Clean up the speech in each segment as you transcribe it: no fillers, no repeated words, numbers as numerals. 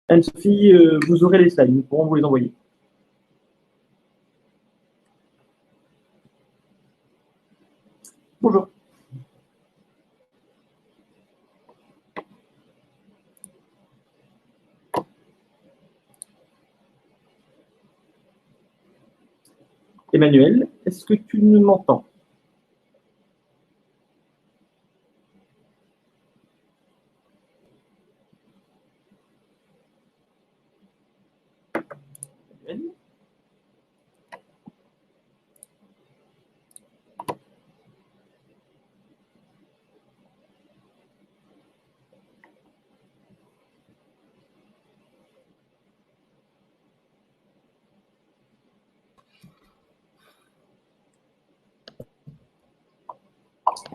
Anne-Sophie, vous aurez les slides, nous pourrons vous les envoyer. Bonjour. Emmanuel, est-ce que tu m'entends?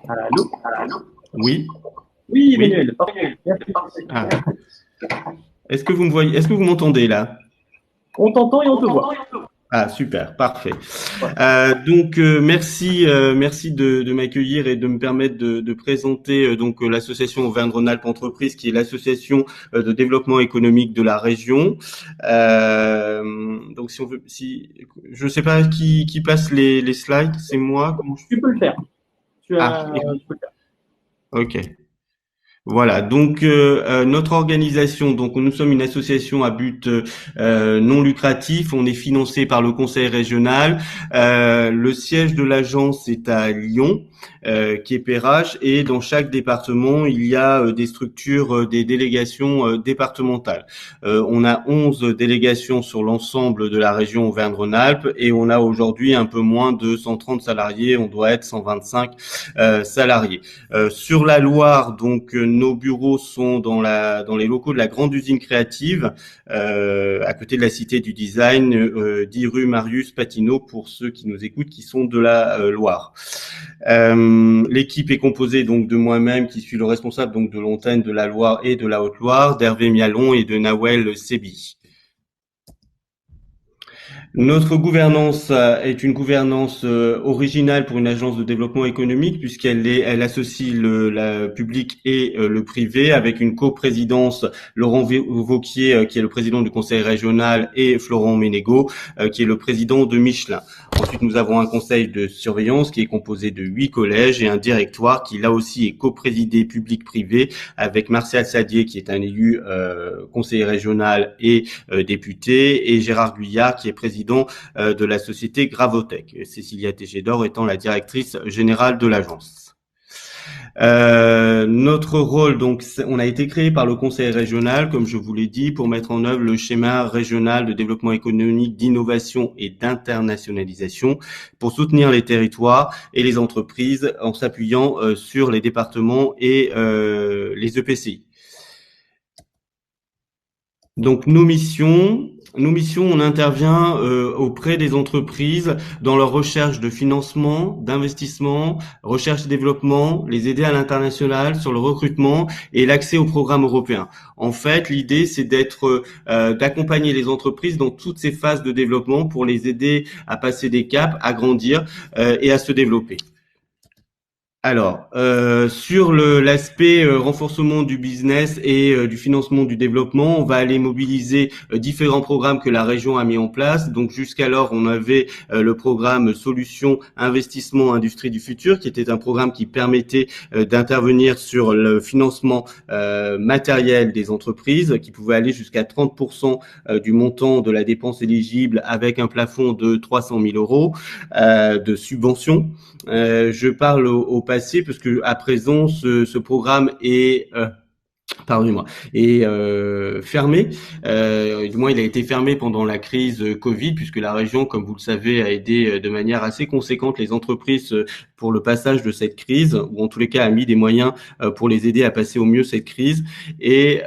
Allô? Oui. Oui, Emmanuel, parfait. Merci. Ah. Est-ce que vous me voyez? Est-ce que vous m'entendez là? On t'entend et on te voit. Ah, super, parfait. Ouais. Merci, merci de m'accueillir et de me permettre de présenter l'association Auvergne-Rhône-Alpes Entreprises, qui est l'association de développement économique de la région. Donc, si on veut, si je sais pas qui passe les slides, c'est moi. Tu peux le faire. Tu peux le faire. Ok. Voilà, notre organisation, donc nous sommes une association à but non lucratif, on est financé par le conseil régional. Le siège de l'agence est à Lyon, qui est PRH, et dans chaque département, il y a des structures, des délégations départementales. On a 11 délégations sur l'ensemble de la région Auvergne-Rhône-Alpes et on a aujourd'hui un peu moins de 130 salariés, on doit être 125 salariés. Sur la Loire, nos bureaux sont dans les locaux de la grande usine créative, à côté de la Cité du Design, 10 rue Marius Patineau pour ceux qui nous écoutent, qui sont de la Loire. L'équipe est composée donc de moi-même, qui suis le responsable donc de l'antenne de la Loire et de la Haute-Loire, d'Hervé Mialon et de Nawel Sebi. Notre gouvernance est une gouvernance originale pour une agence de développement économique, elle associe le public et le privé, avec une coprésidence, Laurent Vauquier, qui est le président du conseil régional, et Florent Ménégo, qui est le président de Michelin. Ensuite, nous avons un conseil de surveillance qui est composé de 8 collèges et un directoire qui, là aussi, est coprésidé public-privé, avec Martial Sadier, qui est un élu conseiller régional et député, et Gérard Guyard, qui est président de la société Gravotech, Cécilia Tégédor étant la directrice générale de l'agence. Notre rôle, donc, on a été créé par le conseil régional, comme je vous l'ai dit, pour mettre en œuvre le schéma régional de développement économique, d'innovation et d'internationalisation, pour soutenir les territoires et les entreprises en s'appuyant sur les départements et les EPCI. Donc nos missions, on intervient auprès des entreprises dans leur recherche de financement, d'investissement, recherche et développement, les aider à l'international sur le recrutement et l'accès aux programmes européens. En fait, l'idée c'est d'accompagner les entreprises dans toutes ces phases de développement pour les aider à passer des caps, à grandir et à se développer. Alors, sur l'aspect renforcement du business et du financement du développement, on va aller mobiliser différents programmes que la région a mis en place. Donc, jusqu'alors, on avait le programme Solutions Investissement Industrie du Futur, qui était un programme qui permettait d'intervenir sur le financement matériel des entreprises, qui pouvait aller jusqu'à 30% du montant de la dépense éligible, avec un plafond de 300 000 euros de subvention. Je parle au passé parce que à présent ce programme est fermé. Du moins, il a été fermé pendant la crise Covid, puisque la région, comme vous le savez, a aidé de manière assez conséquente les entreprises pour le passage de cette crise, ou en tous les cas a mis des moyens pour les aider à passer au mieux cette crise. Et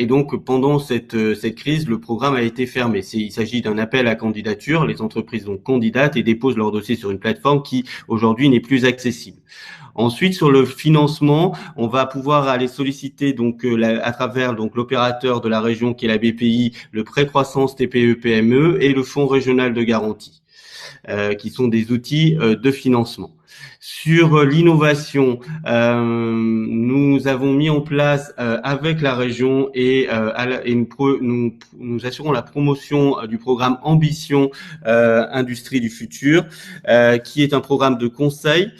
donc, pendant cette crise, le programme a été fermé. Il s'agit d'un appel à candidature. Les entreprises donc candidatent et déposent leur dossier sur une plateforme qui aujourd'hui n'est plus accessible. Ensuite, sur le financement, on va pouvoir aller solliciter à travers l'opérateur de la région qui est la BPI, le prêt croissance TPE-PME et le fonds régional de garantie, qui sont des outils de financement. Sur l'innovation, nous avons mis en place avec la région nous assurons la promotion du programme Ambition Industrie du futur, qui est un programme de conseil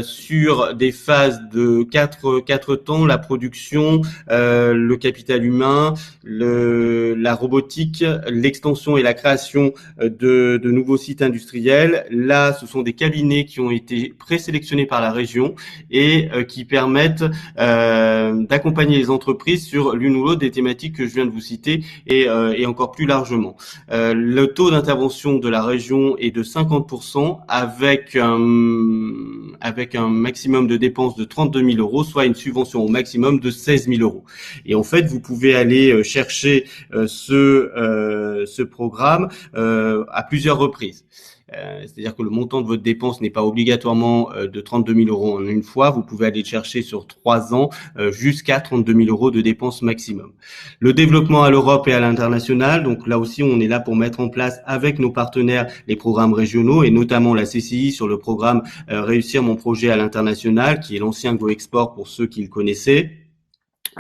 sur des phases de quatre temps: la production, le capital humain, la robotique, l'extension et la création de nouveaux sites industriels. Là, ce sont des cabinets qui ont été présélectionnés par la région et qui permettent d'accompagner les entreprises sur l'une ou l'autre des thématiques que je viens de vous citer et encore plus largement. Le taux d'intervention de la région est de 50% avec un maximum de dépenses de 32 000 euros, soit une subvention au maximum de 16 000 euros. Et en fait, vous pouvez aller chercher ce programme à plusieurs reprises. C'est-à-dire que le montant de votre dépense n'est pas obligatoirement de 32 000 euros en une fois. Vous pouvez aller le chercher sur 3 ans jusqu'à 32 000 euros de dépenses maximum. Le développement à l'Europe et à l'international, donc là aussi on est là pour mettre en place avec nos partenaires les programmes régionaux et notamment la CCI sur le programme Réussir mon projet à l'international, qui est l'ancien Go Export pour ceux qui le connaissaient.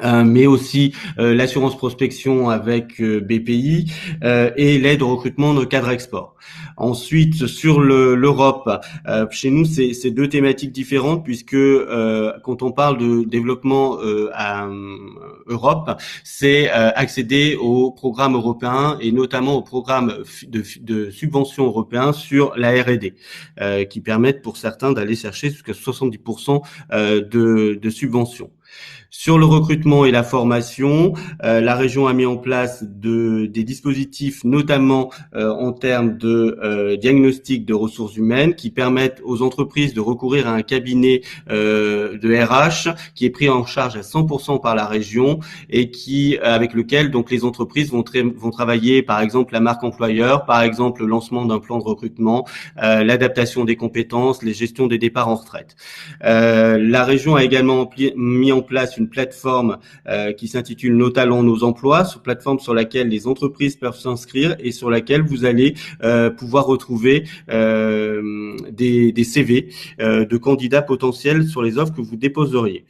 Mais aussi l'assurance prospection avec BPI et l'aide au recrutement de cadres export. Ensuite, sur l'Europe, chez nous, c'est deux thématiques différentes puisque quand on parle de développement à Europe, c'est accéder aux programmes européens et notamment aux programmes de subventions européens sur la R&D qui permettent pour certains d'aller chercher jusqu'à 70% de subventions. Sur le recrutement et la formation, la région a mis en place des dispositifs, notamment en termes de diagnostic de ressources humaines, qui permettent aux entreprises de recourir à un cabinet de RH qui est pris en charge à 100% par la région et avec lequel donc les entreprises vont travailler, par exemple la marque employeur, par exemple le lancement d'un plan de recrutement, l'adaptation des compétences, les gestions des départs en retraite. La région a également mis en place une plateforme qui s'intitule Nos talents, nos emplois, une plateforme sur laquelle les entreprises peuvent s'inscrire et sur laquelle vous allez pouvoir retrouver des CV de candidats potentiels sur les offres que vous déposeriez.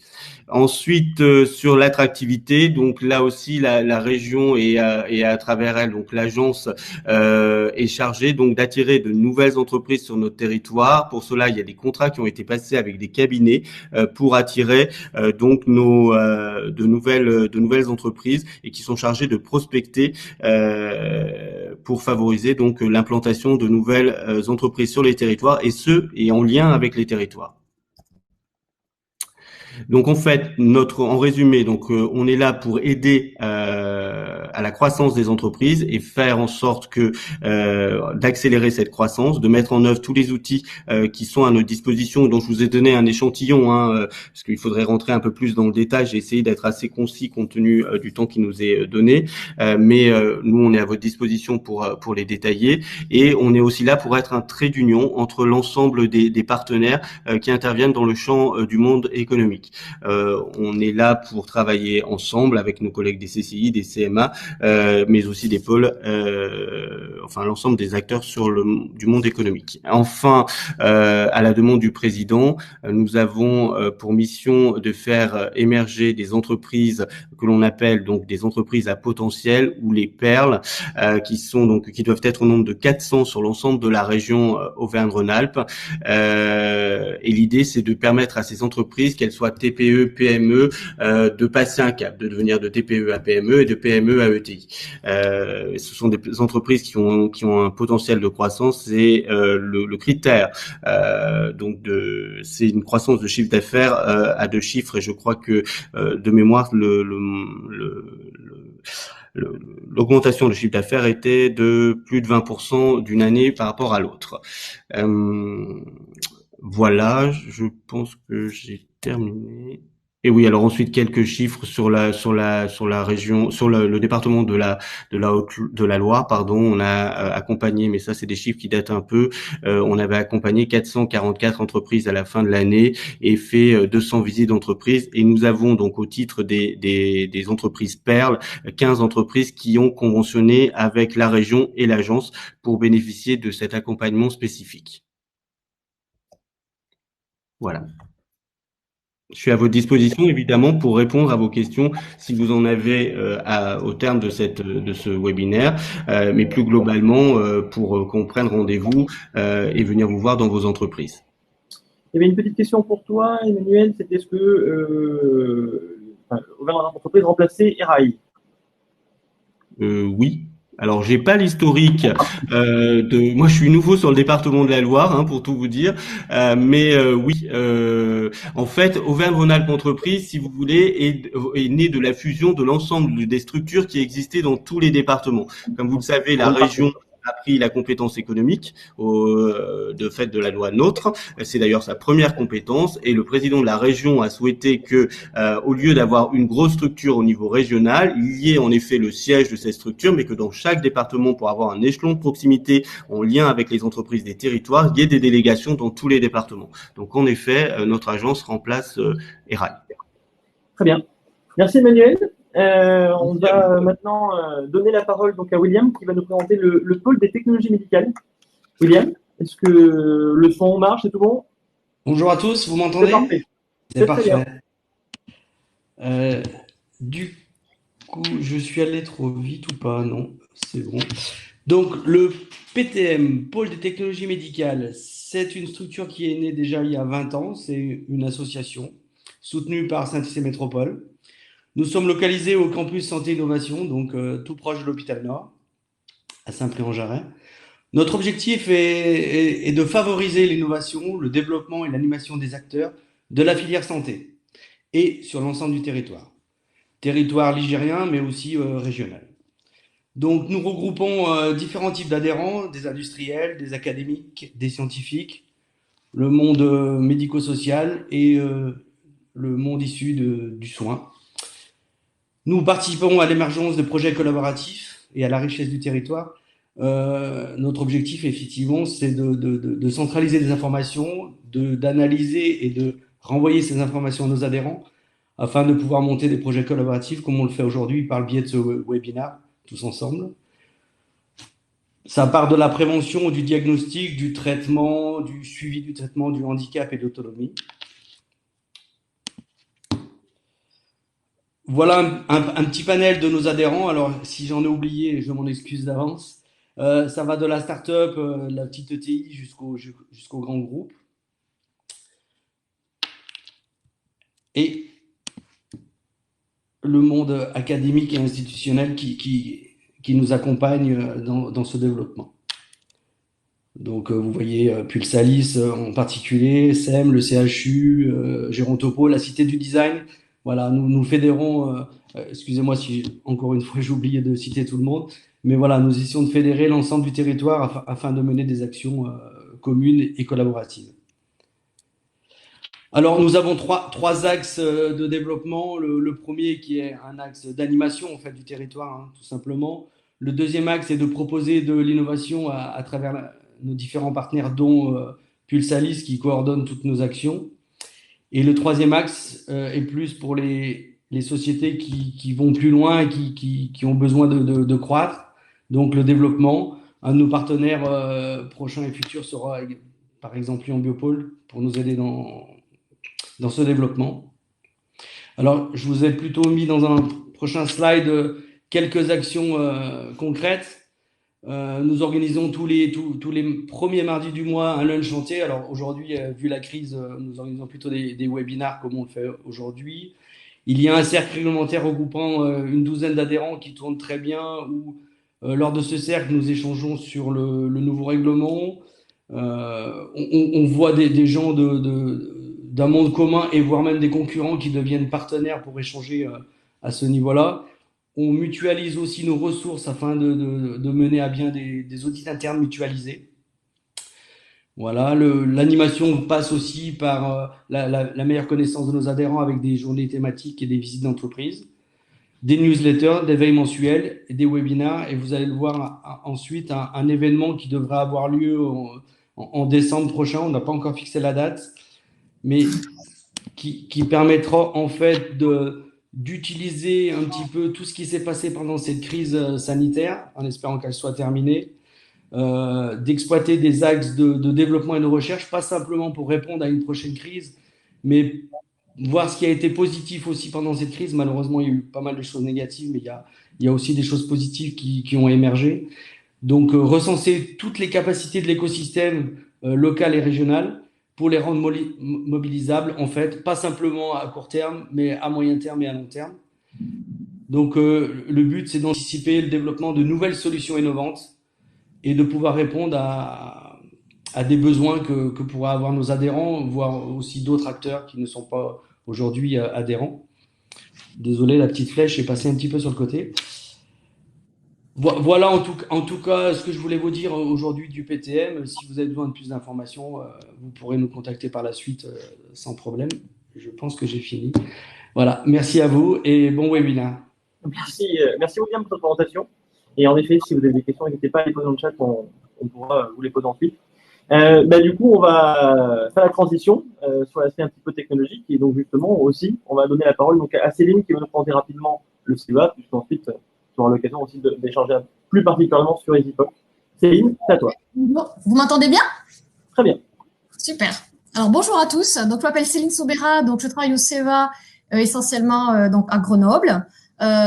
Ensuite, sur l'attractivité, donc là aussi la région et à travers elle, donc l'agence est chargée donc d'attirer de nouvelles entreprises sur notre territoire. Pour cela, il y a des contrats qui ont été passés avec des cabinets pour attirer donc de nouvelles entreprises et qui sont chargées de prospecter pour favoriser donc l'implantation de nouvelles entreprises sur les territoires et en lien avec les territoires. Donc en fait, en résumé, donc on est là pour aider à la croissance des entreprises et faire en sorte que d'accélérer cette croissance, de mettre en œuvre tous les outils qui sont à notre disposition, dont je vous ai donné un échantillon, parce qu'il faudrait rentrer un peu plus dans le détail. J'ai essayé d'être assez concis compte tenu du temps qui nous est donné, mais nous on est à votre disposition pour les détailler, et on est aussi là pour être un trait d'union entre l'ensemble des partenaires qui interviennent dans le champ du monde économique. On est là pour travailler ensemble avec nos collègues des CCI, des CMA, mais aussi des pôles, enfin l'ensemble des acteurs du monde économique. Enfin, à la demande du président, nous avons pour mission de faire émerger des entreprises que l'on appelle donc des entreprises à potentiel, ou les perles, qui doivent être au nombre de 400 sur l'ensemble de la région Auvergne-Rhône-Alpes. Et l'idée, c'est de permettre à ces entreprises, qu'elles soient TPE, PME, de passer un cap, de devenir de TPE à PME et de PME à ETI. Ce sont des entreprises qui ont un potentiel de croissance, et le critère c'est une croissance de chiffre d'affaires à 2 chiffres, et je crois que de mémoire l'augmentation de chiffre d'affaires était de plus de 20% d'une année par rapport à l'autre. Voilà, je pense que j'ai terminé. Et oui, alors ensuite quelques chiffres sur la région, sur le département de la Loire, pardon. On a accompagné, mais ça c'est des chiffres qui datent un peu. On avait accompagné 444 entreprises à la fin de l'année et fait 200 visites d'entreprises. Et nous avons donc au titre des entreprises perles, 15 entreprises qui ont conventionné avec la région et l'agence pour bénéficier de cet accompagnement spécifique. Voilà. Je suis à votre disposition, évidemment, pour répondre à vos questions si vous en avez au terme de ce webinaire, mais plus globalement pour qu'on prenne rendez-vous et venir vous voir dans vos entreprises. Il y avait une petite question pour toi, Emmanuel, c'était est-ce que Auvergne Entreprise remplaçait ERAI? Oui. Alors, j'ai pas l'historique de. Moi, je suis nouveau sur le département de la Loire, hein, pour tout vous dire. Mais oui, en fait, Auvergne-Rhône-Alpes Entreprise, si vous voulez, est né de la fusion de l'ensemble des structures qui existaient dans tous les départements. Comme vous le savez, la région a pris la compétence économique de fait de la loi NOTRe. C'est d'ailleurs sa première compétence. Et le président de la région a souhaité que, au lieu d'avoir une grosse structure au niveau régional, il y ait en effet le siège de cette structure, mais que dans chaque département, pour avoir un échelon de proximité en lien avec les entreprises des territoires, il y ait des délégations dans tous les départements. Donc en effet, notre agence remplace ERAI. Très bien. Merci Emmanuel. On va maintenant donner la parole donc à William qui va nous présenter le pôle des technologies médicales. William, est-ce que le son marche? C'est tout bon? Bonjour à tous, vous C'est m'entendez? parfait. C'est très bien. parfait. Du coup, je suis allé trop vite ou pas? Non, c'est bon. Donc, le PTM, Pôle des technologies médicales, c'est une structure qui est née déjà il y a 20 ans. C'est une association soutenue par Saint-Cécile Métropole. Nous sommes localisés au campus Santé Innovation, donc tout proche de l'hôpital Nord, à Saint-Pré-en-Jarret. Notre objectif est de favoriser l'innovation, le développement et l'animation des acteurs de la filière santé et sur l'ensemble du territoire. Territoire ligérien, mais aussi régional. Donc, nous regroupons différents types d'adhérents, des industriels, des académiques, des scientifiques, le monde médico-social et le monde issu du soin. Nous participons à l'émergence de projets collaboratifs et à la richesse du territoire. Notre objectif, effectivement, c'est de centraliser des informations, d'analyser et de renvoyer ces informations à nos adhérents afin de pouvoir monter des projets collaboratifs comme on le fait aujourd'hui par le biais de ce webinaire, tous ensemble. Ça part de la prévention, du diagnostic, du traitement, du suivi du traitement du handicap et de l'autonomie. Voilà un petit panel de nos adhérents. Alors, si j'en ai oublié, je m'en excuse d'avance. Ça va de la start-up, la petite ETI jusqu'au grand groupe. Et le monde académique et institutionnel qui nous accompagne dans ce développement. Donc, vous voyez Pulsalis en particulier, SEM, le CHU, Gérontopo, la Cité du Design. Voilà, nous fédérons, excusez-moi si encore une fois j'ai oublié de citer tout le monde, mais voilà, nous essayons de fédérer l'ensemble du territoire afin de mener des actions communes et collaboratives. Alors, nous avons trois axes de développement. Le premier qui est un axe d'animation en fait, du territoire, hein, tout simplement. Le deuxième axe est de proposer de l'innovation à travers nos différents partenaires, dont Pulsalis qui coordonne toutes nos actions. Et le troisième axe est plus pour les sociétés qui vont plus loin et qui ont besoin de croître. Donc, le développement. Un de nos partenaires prochains et futurs sera, par exemple, Lyon Biopôle, pour nous aider dans ce développement. Alors, je vous ai plutôt mis dans un prochain slide quelques actions concrètes. Nous organisons tous les premiers mardis du mois un lunch chantier. Alors aujourd'hui, vu la crise, nous organisons plutôt des webinars comme on le fait aujourd'hui. Il y a un cercle réglementaire regroupant une douzaine d'adhérents qui tourne très bien, où lors de ce cercle, nous échangeons sur le nouveau règlement. On voit des gens d'un monde commun et voire même des concurrents qui deviennent partenaires pour échanger à ce niveau-là. On mutualise aussi nos ressources afin de mener à bien des audits internes mutualisés. Voilà, l'animation passe aussi par la meilleure connaissance de nos adhérents avec des journées thématiques et des visites d'entreprise, des newsletters, des veilles mensuelles, et des webinars. Et vous allez le voir ensuite, un événement qui devra avoir lieu en décembre prochain. On n'a pas encore fixé la date, mais qui permettra en fait d'utiliser un petit peu tout ce qui s'est passé pendant cette crise sanitaire, en espérant qu'elle soit terminée, d'exploiter des axes de développement et de recherche, pas simplement pour répondre à une prochaine crise, mais voir ce qui a été positif aussi pendant cette crise. Malheureusement, il y a eu pas mal de choses négatives, mais il y a aussi des choses positives qui ont émergé. Donc, recenser toutes les capacités de l'écosystème local et régional pour les rendre mobilisables, en fait, pas simplement à court terme, mais à moyen terme et à long terme. Donc, le but, c'est d'anticiper le développement de nouvelles solutions innovantes et de pouvoir répondre à des besoins que pourraient avoir nos adhérents, voire aussi d'autres acteurs qui ne sont pas aujourd'hui adhérents. Désolé, la petite flèche est passée un petit peu sur le côté. Voilà en tout cas ce que je voulais vous dire aujourd'hui du PTM. Si vous avez besoin de plus d'informations, vous pourrez nous contacter par la suite sans problème. Je pense que j'ai fini. Voilà, merci à vous et bon webinaire. Merci William pour cette présentation. Et en effet, si vous avez des questions, n'hésitez pas à les poser dans le chat, on pourra vous les poser ensuite. Du coup, on va faire la transition sur l'aspect un petit peu technologique. Et donc, justement, aussi, on va donner la parole donc, à Céline qui va nous présenter rapidement le CEA, puisqu'ensuite, tu auras l'occasion aussi d'échanger plus particulièrement sur EasyPoc. Céline, c'est à toi. Vous m'entendez bien? Très bien. Super. Alors, bonjour à tous. Donc, je m'appelle Céline Sobera. Donc, je travaille au CEA essentiellement donc à Grenoble.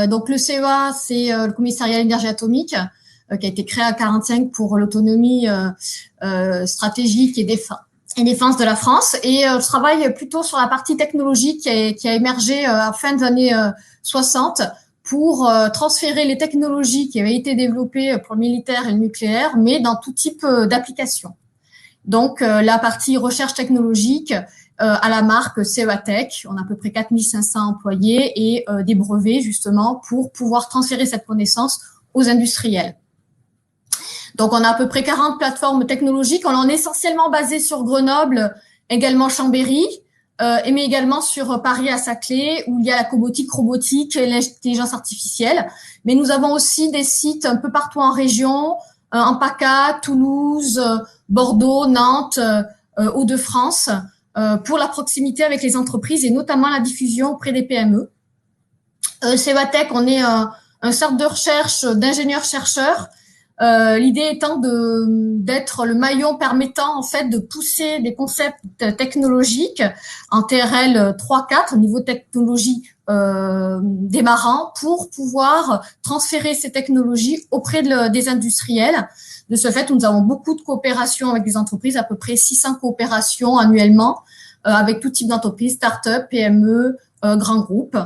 Donc, le CEA, c'est le commissariat à l'énergie atomique qui a été créé à 45 pour l'autonomie stratégique et défense de la France. Et je travaille plutôt sur la partie technologique qui a émergé à fin des années 60 pour transférer les technologies qui avaient été développées pour le militaire et le nucléaire, mais dans tout type d'application. Donc, la partie recherche technologique à la marque CEATech, on a à peu près 4500 employés et des brevets justement pour pouvoir transférer cette connaissance aux industriels. Donc, on a à peu près 40 plateformes technologiques. On en est essentiellement basé sur Grenoble, également Chambéry, mais également sur Paris à Saclay, où il y a la cobotique, robotique et l'intelligence artificielle. Mais nous avons aussi des sites un peu partout en région, en PACA, Toulouse, Bordeaux, Nantes, Hauts-de-France, pour la proximité avec les entreprises et notamment la diffusion auprès des PME. CEATech, on est un centre de recherche d'ingénieurs-chercheurs. L'idée étant d'être le maillon permettant en fait de pousser des concepts technologiques en TRL 3-4 niveau technologie démarrant pour pouvoir transférer ces technologies auprès des industriels. De ce fait, nous avons beaucoup de coopérations avec des entreprises, à peu près 600 coopérations annuellement avec tout type d'entreprises, start-up, PME, grands groupes.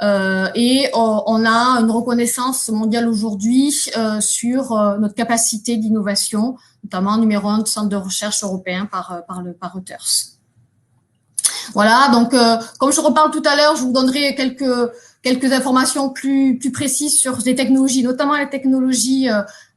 Et on a une reconnaissance mondiale aujourd'hui sur notre capacité d'innovation, notamment numéro 1 du centre de recherche européen par Reuters. Voilà, donc comme je reparle tout à l'heure, je vous donnerai quelques informations plus précises sur les technologies, notamment les technologies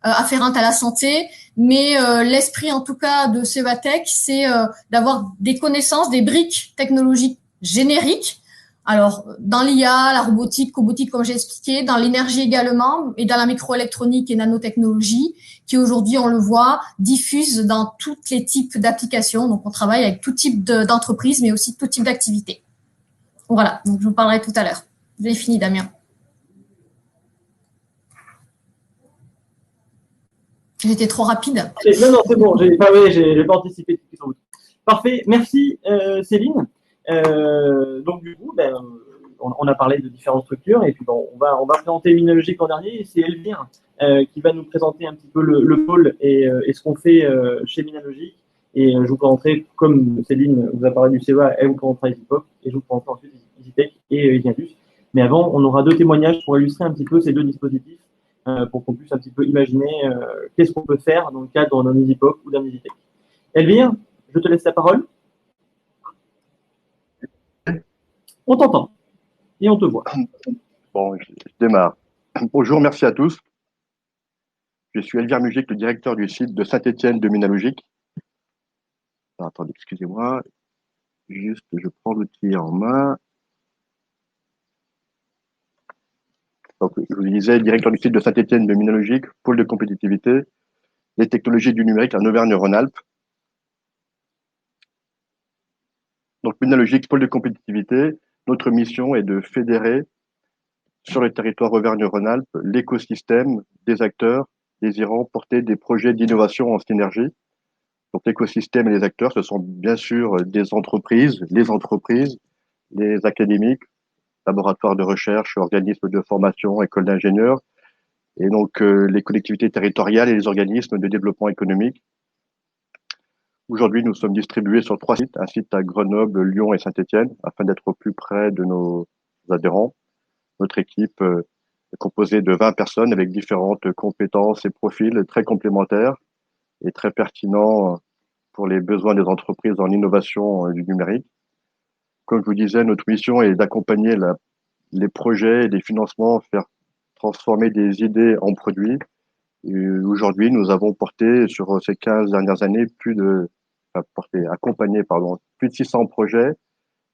afférentes à la santé. Mais l'esprit en tout cas de CEATech, c'est d'avoir des connaissances, des briques technologiques génériques. Alors, dans l'IA, la robotique, cobotique, comme j'ai expliqué, dans l'énergie également, et dans la microélectronique et nanotechnologie, qui aujourd'hui, on le voit, diffuse dans tous les types d'applications. Donc, on travaille avec tout type d'entreprises, mais aussi tout type d'activités. Voilà, donc je vous parlerai tout à l'heure. Vous avez fini, Damien. J'étais trop rapide. Non, c'est bon, j'ai pas anticipé. Parfait, merci Céline. Donc du coup, on a parlé de différentes structures et puis on va présenter Minologique en dernier. C'est Elvire qui va nous présenter un petit peu le pôle et ce qu'on fait chez Minologique. Et je vous présenterai, comme Céline vous a parlé du CEA, elle vous présentera EasyPoc et je vous présenterai ensuite EasyTech et EasyIndus. Mais avant, on aura 2 témoignages pour illustrer un petit peu ces 2 dispositifs pour qu'on puisse un petit peu imaginer qu'est-ce qu'on peut faire dans le cadre d'un EasyPoc ou d'un EasyTech. Elvire, je te laisse la parole. On t'entend et on te voit. Bon, je démarre. Bonjour, merci à tous. Je suis Elvire Mugic, le directeur du site de Saint-Étienne de Minologique. Alors, attendez, excusez-moi. Juste, je prends l'outil en main. Donc, je vous disais, directeur du site de Saint-Étienne de Minologique, pôle de compétitivité, des technologies du numérique en Auvergne-Rhône-Alpes. Donc, Minologique, pôle de compétitivité, notre mission est de fédérer sur le territoire Auvergne-Rhône-Alpes l'écosystème des acteurs désirant porter des projets d'innovation en synergie. Donc l'écosystème et les acteurs, ce sont bien sûr des entreprises, les académiques, laboratoires de recherche, organismes de formation, écoles d'ingénieurs, et donc les collectivités territoriales et les organismes de développement économique. Aujourd'hui, nous sommes distribués sur 3 sites, un site à Grenoble, Lyon et Saint-Étienne, afin d'être au plus près de nos adhérents. Notre équipe est composée de 20 personnes avec différentes compétences et profils très complémentaires et très pertinents pour les besoins des entreprises en innovation du numérique. Comme je vous disais, notre mission est d'accompagner les projets et les financements, faire transformer des idées en produits. Aujourd'hui, nous avons porté sur ces 15 dernières années accompagné, plus de 600 projets,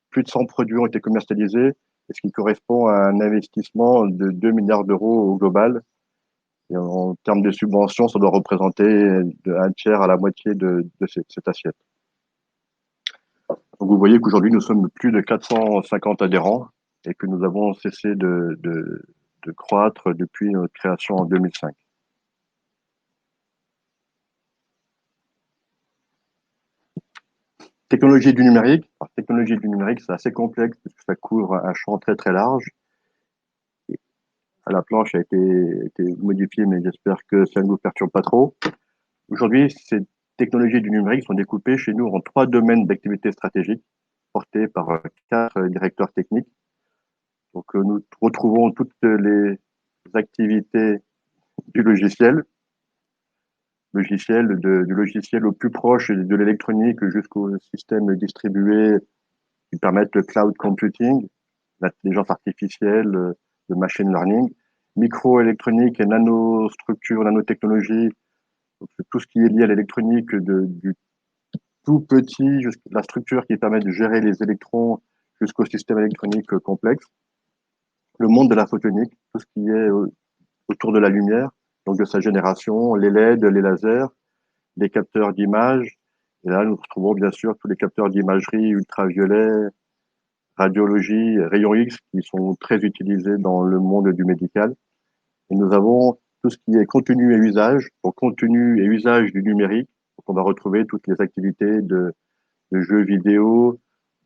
plus de 100 produits ont été commercialisés, ce qui correspond à un investissement de 2 milliards d'euros au global. Et en termes de subventions, ça doit représenter un tiers à la moitié de cette assiette. Donc vous voyez qu'aujourd'hui, nous sommes plus de 450 adhérents et que nous avons cessé de croître depuis notre création en 2005. Technologie du numérique. Alors, technologie du numérique, c'est assez complexe parce que ça couvre un champ très très large. La planche a été modifiée, mais j'espère que ça ne vous perturbe pas trop. Aujourd'hui, ces technologies du numérique sont découpées chez nous en 3 domaines d'activité stratégique portés par 4 directeurs techniques. Donc, nous retrouvons toutes les activités du logiciel du logiciel au plus proche de l'électronique jusqu'au système distribué qui permettent le cloud computing, l'intelligence artificielle, le machine learning, microélectronique et nanostructure, nanotechnologie, donc tout ce qui est lié à l'électronique du tout petit jusqu'à la structure qui permet de gérer les électrons jusqu'au système électronique complexe. Le monde de la photonique, tout ce qui est autour de la lumière, donc de sa génération, les LED, les lasers, les capteurs d'image. Et là, nous retrouvons bien sûr tous les capteurs d'imagerie ultraviolet, radiologie, rayons X qui sont très utilisés dans le monde du médical. Et nous avons tout ce qui est contenu et usage. Pour contenu et usage du numérique, donc on va retrouver toutes les activités de jeux vidéo,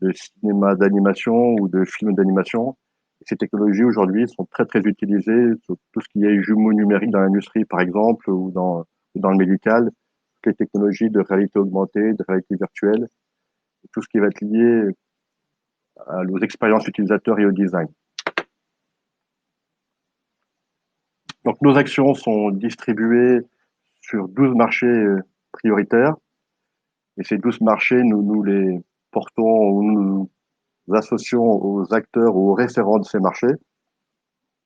de cinéma d'animation ou de films d'animation. Ces technologies aujourd'hui sont très très utilisées sur tout ce qui est jumeaux numériques dans l'industrie par exemple ou dans le médical, les technologies de réalité augmentée, de réalité virtuelle, tout ce qui va être lié aux expériences utilisateurs et au design. Donc nos actions sont distribuées sur 12 marchés prioritaires et ces 12 marchés, nous les portons ou nous associons aux acteurs ou aux référents de ces marchés,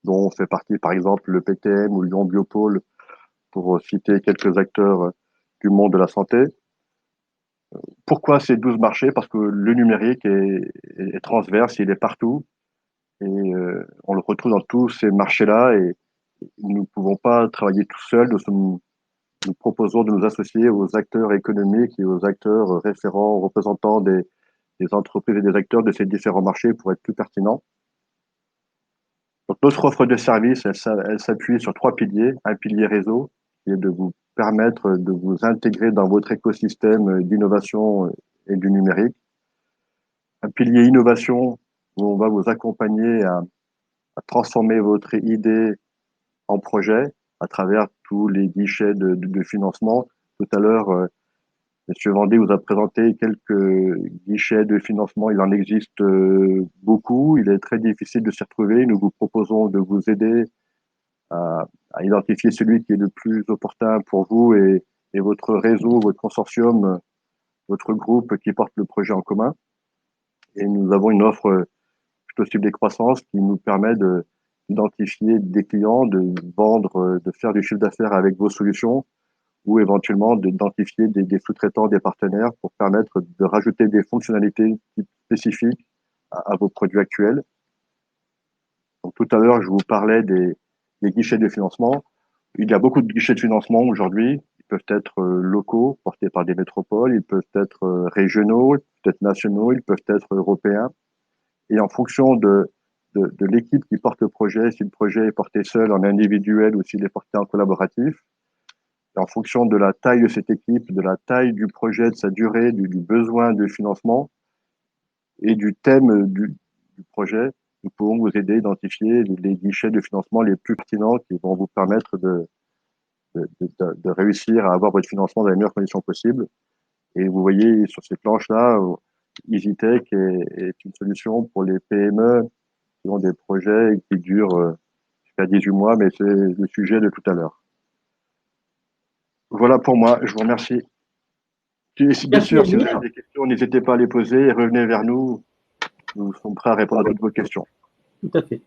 dont fait partie par exemple le PTM ou Lyon Biopôle, pour citer quelques acteurs du monde de la santé. Pourquoi ces 12 marchés? Parce que le numérique est transverse, il est partout et on le retrouve dans tous ces marchés-là et nous ne pouvons pas travailler tout seuls. Nous proposons de nous associer aux acteurs économiques et aux acteurs référents, représentants des entreprises et des acteurs de ces différents marchés pour être plus pertinents. Donc, notre offre de service, elle s'appuie sur 3 piliers. Un pilier réseau, qui est de vous permettre de vous intégrer dans votre écosystème d'innovation et du numérique. Un pilier innovation, où on va vous accompagner à transformer votre idée en projet à travers tous les guichets de financement. Tout à l'heure, M. Vendée vous a présenté quelques guichets de financement. Il en existe beaucoup. Il est très difficile de s'y retrouver. Nous vous proposons de vous aider à identifier celui qui est le plus opportun pour vous et votre réseau, votre consortium, votre groupe qui porte le projet en commun. Et nous avons une offre plutôt ciblée croissance qui nous permet d'identifier des clients, de vendre, de faire du chiffre d'affaires avec vos solutions ou éventuellement d'identifier des sous-traitants, des partenaires pour permettre de rajouter des fonctionnalités spécifiques à vos produits actuels. Donc, tout à l'heure, je vous parlais des guichets de financement. Il y a beaucoup de guichets de financement aujourd'hui. Ils peuvent être locaux, portés par des métropoles, ils peuvent être régionaux, peut-être nationaux, ils peuvent être européens. Et en fonction de l'équipe qui porte le projet, si le projet est porté seul, en individuel ou s'il est porté en collaboratif, Et en fonction de la taille de cette équipe, de la taille du projet, de sa durée, du besoin de financement et du thème du projet, nous pouvons vous aider à identifier les guichets de financement les plus pertinents qui vont vous permettre de réussir à avoir votre financement dans les meilleures conditions possibles. Et vous voyez sur ces planches-là, EasyTech est une solution pour les PME qui ont des projets qui durent jusqu'à 18 mois, mais c'est le sujet de tout à l'heure. Voilà pour moi, je vous remercie. Bien sûr, si vous avez des questions, n'hésitez pas à les poser, revenez vers nous. Nous sommes prêts à répondre à toutes vos questions. Tout à fait.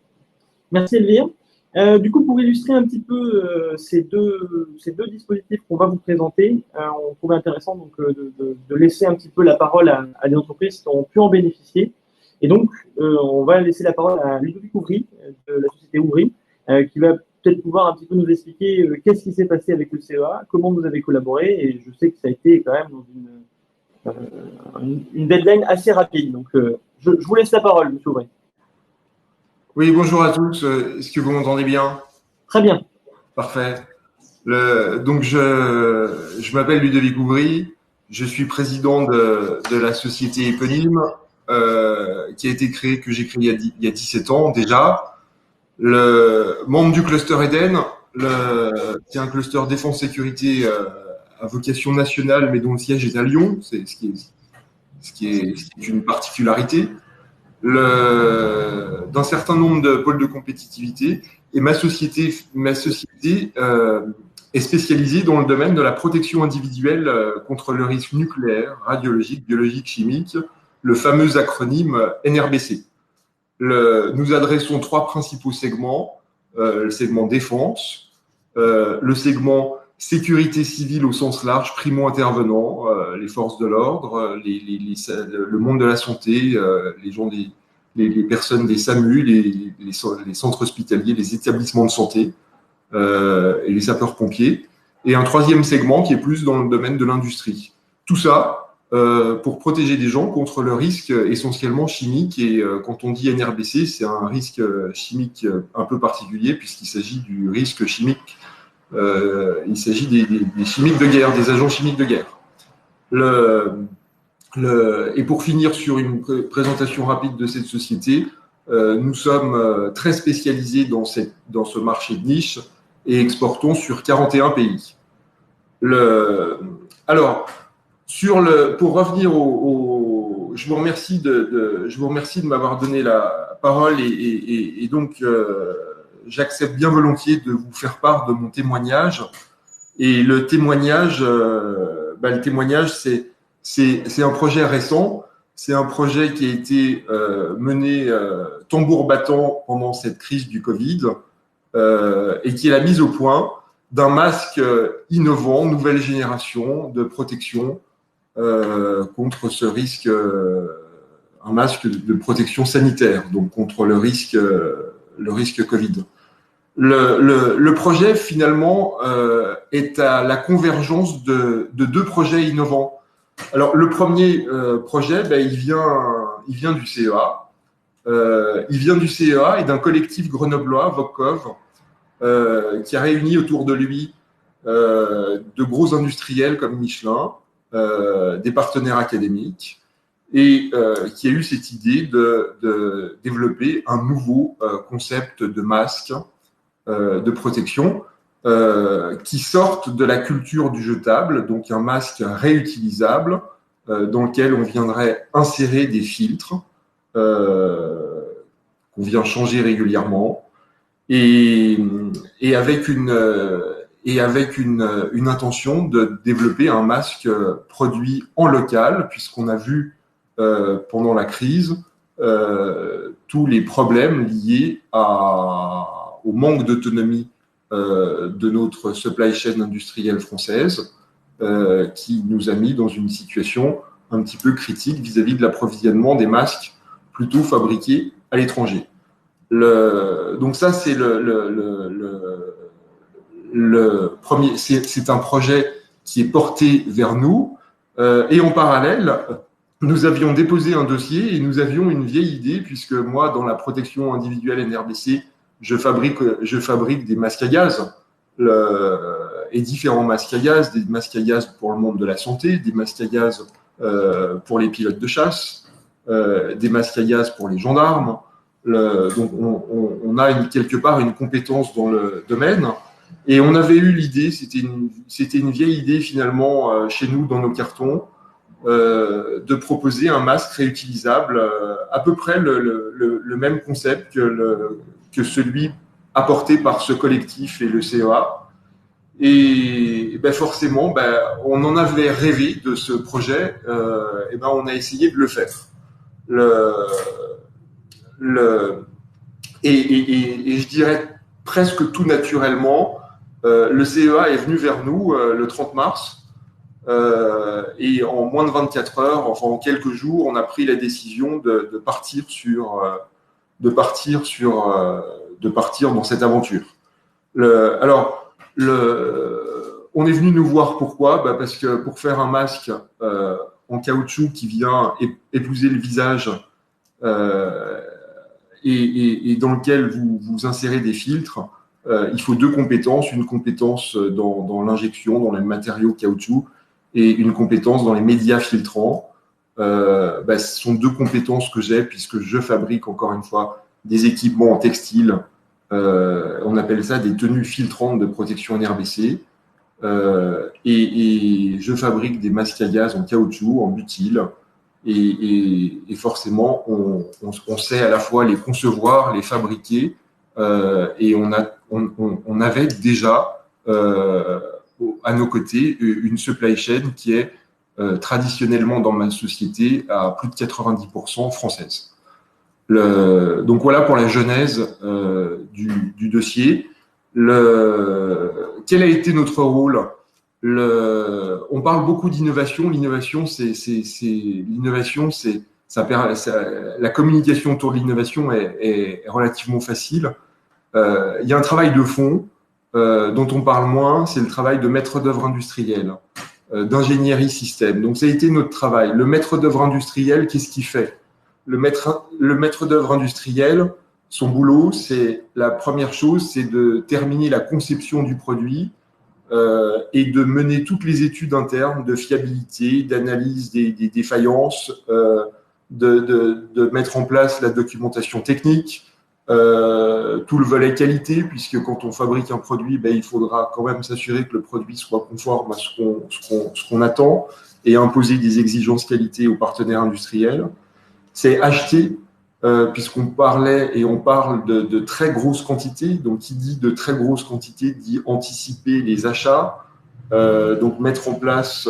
Merci Elvire. Du coup, pour illustrer un petit peu ces deux dispositifs qu'on va vous présenter, on trouvait intéressant donc, de laisser un petit peu la parole à des entreprises qui ont pu en bénéficier. Et donc, on va laisser la parole à Ludovic Ouvry, de la société Ouvry, qui va peut-être pouvoir un petit peu nous expliquer qu'est-ce qui s'est passé avec le CEA, comment vous avez collaboré, et je sais que ça a été quand même dans une deadline assez rapide. Donc, je vous laisse la parole, monsieur Ouvry. Oui, bonjour à tous. Est-ce que vous m'entendez bien? Très bien. Parfait. Donc, je m'appelle Ludovic Ouvry. Je suis président de la société éponyme qui a été créée, que j'ai créée il y a 17 ans déjà. Le membre du cluster Eden, qui est un cluster défense-sécurité à vocation nationale, mais dont le siège est à Lyon, ce qui est une particularité. D'un certain nombre de pôles de compétitivité, et ma société est spécialisée dans le domaine de la protection individuelle contre le risque nucléaire, radiologique, biologique, chimique, le fameux acronyme NRBC. Nous adressons 3 principaux segments, le segment défense, le segment sécurité civile au sens large, primo-intervenants, les forces de l'ordre, le monde de la santé, les personnes des SAMU, les centres hospitaliers, les établissements de santé et les sapeurs-pompiers. Et un 3e segment qui est plus dans le domaine de l'industrie. Tout ça pour protéger des gens contre le risque essentiellement chimique. Et quand on dit NRBC, c'est un risque chimique un peu particulier puisqu'il s'agit du risque chimique. Il s'agit des chimiques de guerre, des agents chimiques de guerre. Et pour finir sur une présentation rapide de cette société, nous sommes très spécialisés dans ce marché de niche et exportons sur 41 pays. Alors, pour revenir je vous remercie de m'avoir donné la parole et donc j'accepte bien volontiers de vous faire part de mon témoignage. Et le témoignage, c'est un projet récent. C'est un projet qui a été mené tambour battant pendant cette crise du Covid et qui est la mise au point d'un masque innovant, nouvelle génération de protection contre ce risque, un masque de protection sanitaire, donc contre le risque Covid. Le projet, finalement, est à la convergence de 2 projets innovants. Alors, le premier projet, il vient du CEA. Il vient du CEA et d'un collectif grenoblois, Vocov, qui a réuni autour de lui de gros industriels comme Michelin, des partenaires académiques, et qui a eu cette idée de développer un nouveau concept de masque de protection qui sortent de la culture du jetable, donc un masque réutilisable dans lequel on viendrait insérer des filtres qu'on vient changer régulièrement et avec une intention de développer un masque produit en local, puisqu'on a vu pendant la crise tous les problèmes liés au manque d'autonomie de notre supply chain industrielle française qui nous a mis dans une situation un petit peu critique vis-à-vis de l'approvisionnement des masques plutôt fabriqués à l'étranger. Donc ça, c'est le premier. C'est un projet qui est porté vers nous et en parallèle, nous avions déposé un dossier et nous avions une vieille idée, puisque moi, dans la protection individuelle NRBC, je fabrique des masques à gaz. et différents masques à gaz, des masques à gaz pour le monde de la santé, des masques à gaz pour les pilotes de chasse, des masques à gaz pour les gendarmes. Donc on a quelque part une compétence dans le domaine. Et on avait eu l'idée, c'était une vieille idée finalement chez nous dans nos cartons, de proposer un masque réutilisable, à peu près le même concept que celui apporté par ce collectif et le CEA. Et ben forcément, ben, on en avait rêvé de ce projet, et ben on a essayé de le faire. Et je dirais presque tout naturellement, le CEA est venu vers nous le 30 mars. Et en moins de 24 heures, enfin en quelques jours, on a pris la décision de partir dans cette aventure. On est venu nous voir pourquoi ? Parce que pour faire un masque en caoutchouc qui vient épouser le visage et dans lequel vous insérez des filtres, il faut deux compétences, une compétence dans l'injection, dans les matériaux caoutchouc, et une compétence dans les médias filtrants. Ce sont deux compétences que j'ai puisque je fabrique encore une fois des équipements en textile. On appelle ça des tenues filtrantes de protection NRBC. Et je fabrique des masques à gaz en caoutchouc, en butyl. Et forcément, on sait à la fois les concevoir, les fabriquer. Et on avait déjà à nos côtés une supply chain qui est traditionnellement dans ma société à plus de 90% française. Donc voilà pour la genèse du dossier. Quel a été notre rôle ? On parle beaucoup d'innovation. L'innovation, la communication autour de l'innovation est relativement facile. Il y a un travail de fond dont on parle moins, c'est le travail de maître d'œuvre industriel, d'ingénierie système. Donc ça a été notre travail. Le maître d'œuvre industriel, qu'est-ce qu'il fait ? Le maître d'œuvre industriel, son boulot, c'est la première chose, c'est de terminer la conception du produit et de mener toutes les études internes de fiabilité, d'analyse des défaillances, de mettre en place la documentation technique, tout le volet qualité, puisque quand on fabrique un produit, il faudra quand même s'assurer que le produit soit conforme à ce qu'on attend et imposer des exigences qualité aux partenaires industriels. C'est acheter, puisqu'on parlait et on parle de très grosses quantités. Donc, qui dit de très grosses quantités dit anticiper les achats, donc mettre en place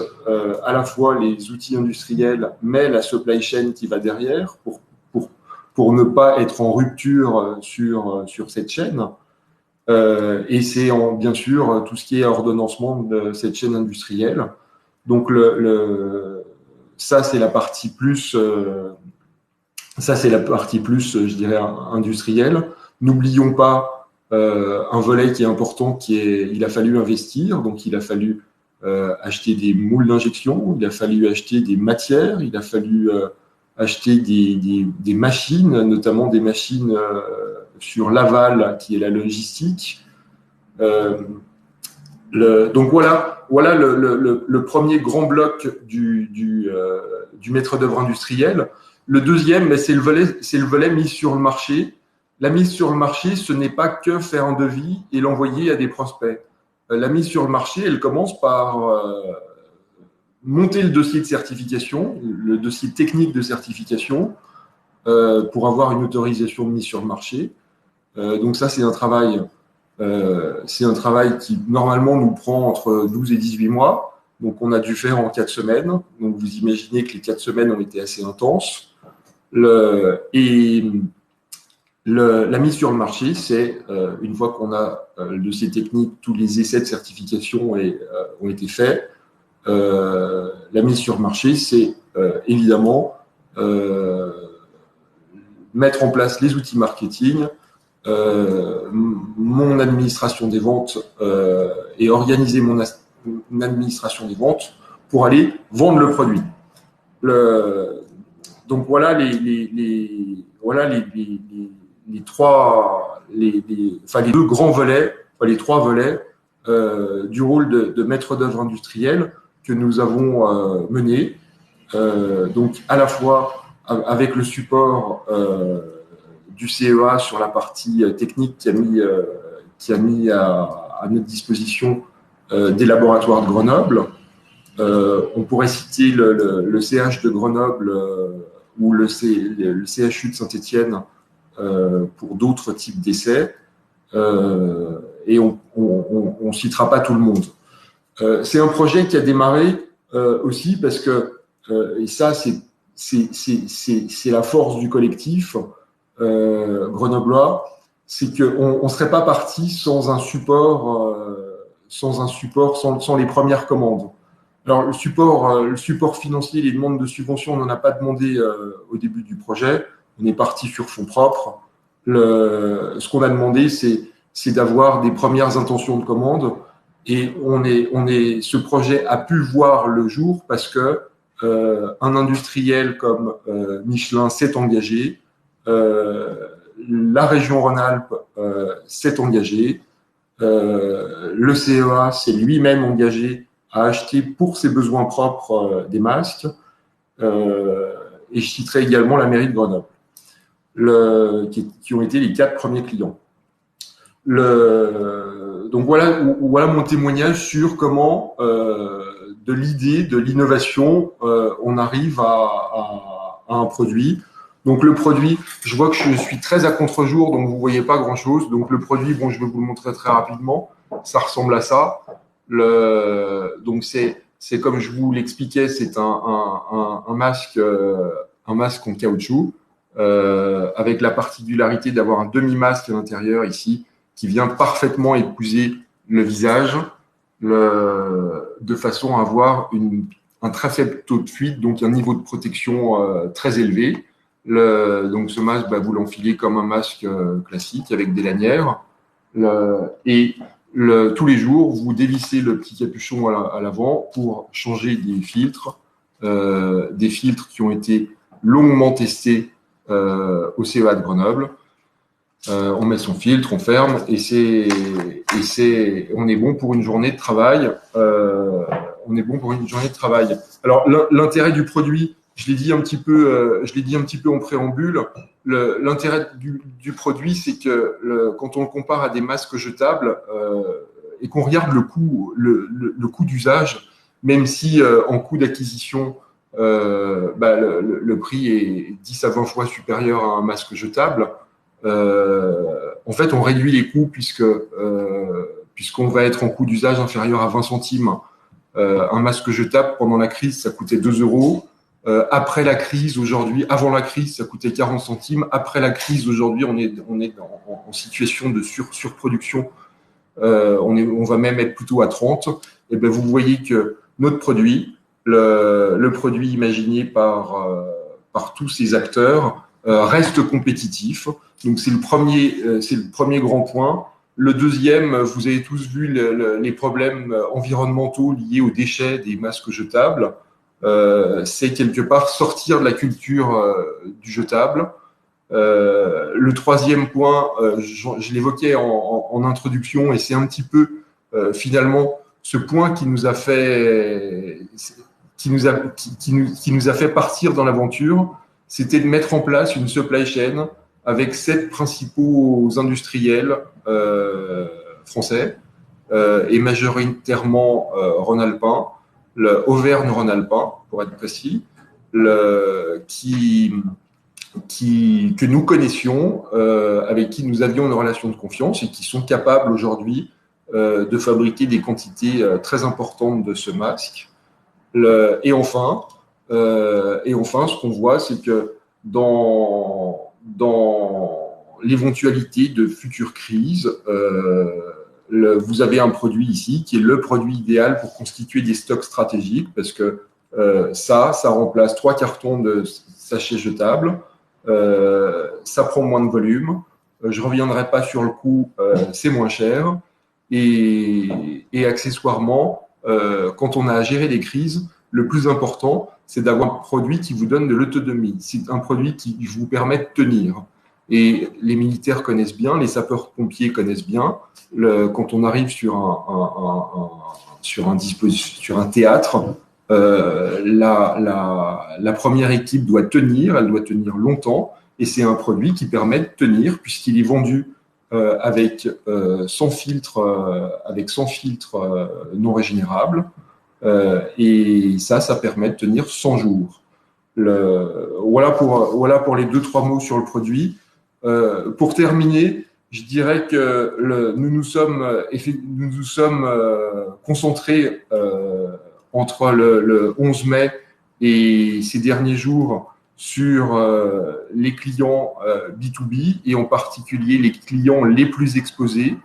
à la fois les outils industriels, mais la supply chain qui va derrière pour ne pas être en rupture sur cette chaîne. Et c'est bien sûr tout ce qui est ordonnancement de cette chaîne industrielle. Donc, ça, c'est la partie plus... je dirais, industrielle. N'oublions pas un volet qui est important, il a fallu investir. Donc, il a fallu acheter des moules d'injection, il a fallu acheter des matières, il a fallu acheter des machines, notamment des machines sur l'aval, qui est la logistique. Donc, voilà le premier grand bloc du maître d'œuvre industriel. Le deuxième, c'est le volet mise sur le marché. La mise sur le marché, ce n'est pas que faire un devis et l'envoyer à des prospects. La mise sur le marché, elle commence par monter le dossier de certification, le dossier technique de certification, pour avoir une autorisation de mise sur le marché. Donc ça, c'est un travail qui, normalement, nous prend entre 12 et 18 mois. Donc, on a dû faire en 4 semaines. Donc, vous imaginez que les 4 semaines ont été assez intenses. La mise sur le marché, c'est une fois qu'on a le dossier technique, tous les essais de certification ont été faits. La mise sur le marché, c'est évidemment mettre en place les outils marketing, mon administration des ventes et organiser mon administration des ventes pour aller vendre le produit. Donc voilà les deux grands volets, les trois volets du rôle de maître d'œuvre industriel que nous avons mené. Donc, à la fois avec le support du CEA sur la partie technique qui a mis à notre disposition des laboratoires de Grenoble. On pourrait citer le CH de Grenoble ou le CHU de Saint-Étienne pour d'autres types d'essais. Et on ne citera pas tout le monde. C'est un projet qui a démarré aussi parce que, et ça c'est la force du collectif grenoblois, c'est qu'on ne serait pas parti sans un support, sans les premières commandes. Alors le support financier, les demandes de subvention, on n'en a pas demandé au début du projet. On est parti sur fonds propres. Ce qu'on a demandé, c'est d'avoir des premières intentions de commande. Et ce projet a pu voir le jour parce que un industriel comme Michelin s'est engagé, la région Rhône-Alpes s'est engagée, le CEA s'est lui-même engagé à acheter pour ses besoins propres des masques, et je citerai également la mairie de Grenoble, qui ont été les 4 premiers clients. Donc voilà mon témoignage sur comment de l'idée, de l'innovation, on arrive à un produit. Donc le produit, je vois que je suis très à contre-jour, donc vous voyez pas grand-chose. Donc le produit, bon, je vais vous le montrer très rapidement. Ça ressemble à ça. Donc c'est comme je vous l'expliquais, c'est un masque en caoutchouc avec la particularité d'avoir un demi-masque à l'intérieur ici qui vient parfaitement épouser le visage de façon à avoir un très faible taux de fuite, donc un niveau de protection très élevé. Donc ce masque, vous l'enfilez comme un masque classique avec des lanières. Tous les jours, vous dévissez le petit capuchon à l'avant pour changer des filtres qui ont été longuement testés au CEA de Grenoble. On met son filtre, on ferme et on est bon pour une journée de travail. Alors l'intérêt du produit, je l'ai dit un petit peu en préambule. L'intérêt du produit, c'est que quand on le compare à des masques jetables et qu'on regarde le coût d'usage, même si en coût d'acquisition, le prix est 10 à 20 fois supérieur à un masque jetable, en fait, on réduit les coûts puisqu'on va être en coût d'usage inférieur à 20 centimes. Un masque jetable, pendant la crise, ça coûtait 2 €. Après la crise, aujourd'hui, avant la crise, ça coûtait 40 centimes. Après la crise, aujourd'hui, on est en situation de surproduction. On va même être plutôt à 30. Et vous voyez que notre produit, le produit imaginé par tous ces acteurs, reste compétitif. Donc c'est le premier grand point. Le deuxième, vous avez tous vu les problèmes environnementaux liés aux déchets des masques jetables. C'est quelque part sortir de la culture du jetable. Le troisième point, je l'évoquais en introduction, et c'est un petit peu finalement ce point qui nous a fait partir dans l'aventure, c'était de mettre en place une supply chain avec 7 principaux industriels français et majoritairement rhône-alpins, le Auvergne-Rhône-Alpin pour être précis, que nous connaissions, avec qui nous avions une relation de confiance et qui sont capables aujourd'hui de fabriquer des quantités très importantes de ce masque. Et enfin, ce qu'on voit, c'est que dans l'éventualité de futures crises, vous avez un produit ici qui est le produit idéal pour constituer des stocks stratégiques parce que ça remplace 3 cartons de sachets jetables, ça prend moins de volume, je ne reviendrai pas sur le coût, c'est moins cher et accessoirement, quand on a à gérer des crises, le plus important, c'est d'avoir un produit qui vous donne de l'autonomie. C'est un produit qui vous permet de tenir. Et les militaires connaissent bien, les sapeurs-pompiers connaissent bien. Quand on arrive sur un théâtre, la première équipe doit tenir, elle doit tenir longtemps, et c'est un produit qui permet de tenir puisqu'il est vendu avec 100 filtres non régénérables, et ça permet de tenir 100 jours. Voilà pour les 2-3 mots sur le produit. Pour terminer, je dirais que nous nous sommes concentrés entre le 11 mai et ces derniers jours sur les clients B2B et en particulier les clients les plus exposés.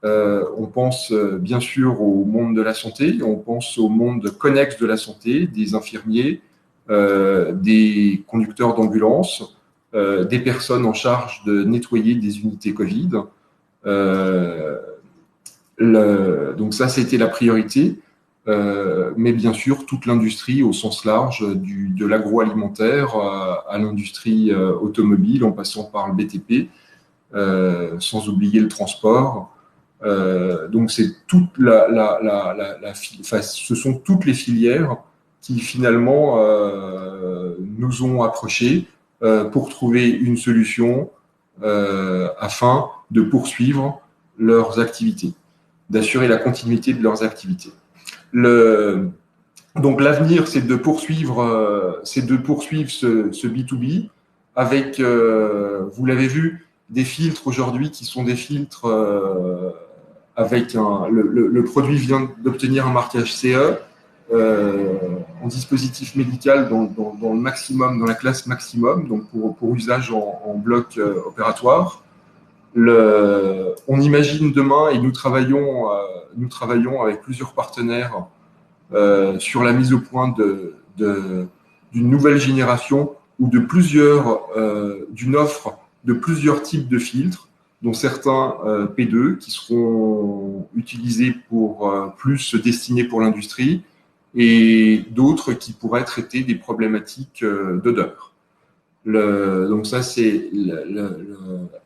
On pense bien sûr au monde de la santé, on pense au monde connexe de la santé, des infirmiers, des conducteurs d'ambulance, des personnes en charge de nettoyer des unités Covid. Donc ça, c'était la priorité. Mais bien sûr, toute l'industrie au sens large, de l'agroalimentaire à l'industrie automobile, en passant par le BTP, sans oublier le transport. Donc c'est ce sont toutes les filières qui finalement nous ont approchés pour trouver une solution afin de poursuivre leurs activités, d'assurer la continuité de leurs activités. Donc l'avenir, c'est de poursuivre ce B2B avec, vous l'avez vu, des filtres aujourd'hui qui sont des filtres avec le produit vient d'obtenir un marquage CE en dispositif médical dans le maximum, dans la classe maximum, donc pour usage en bloc opératoire. On imagine demain, et nous travaillons avec plusieurs partenaires sur la mise au point d'une nouvelle génération ou d'une offre de plusieurs types de filtres, dont certains P2 qui seront utilisés pour plus se destiner pour l'industrie et d'autres qui pourraient traiter des problématiques d'odeur. Donc ça, c'est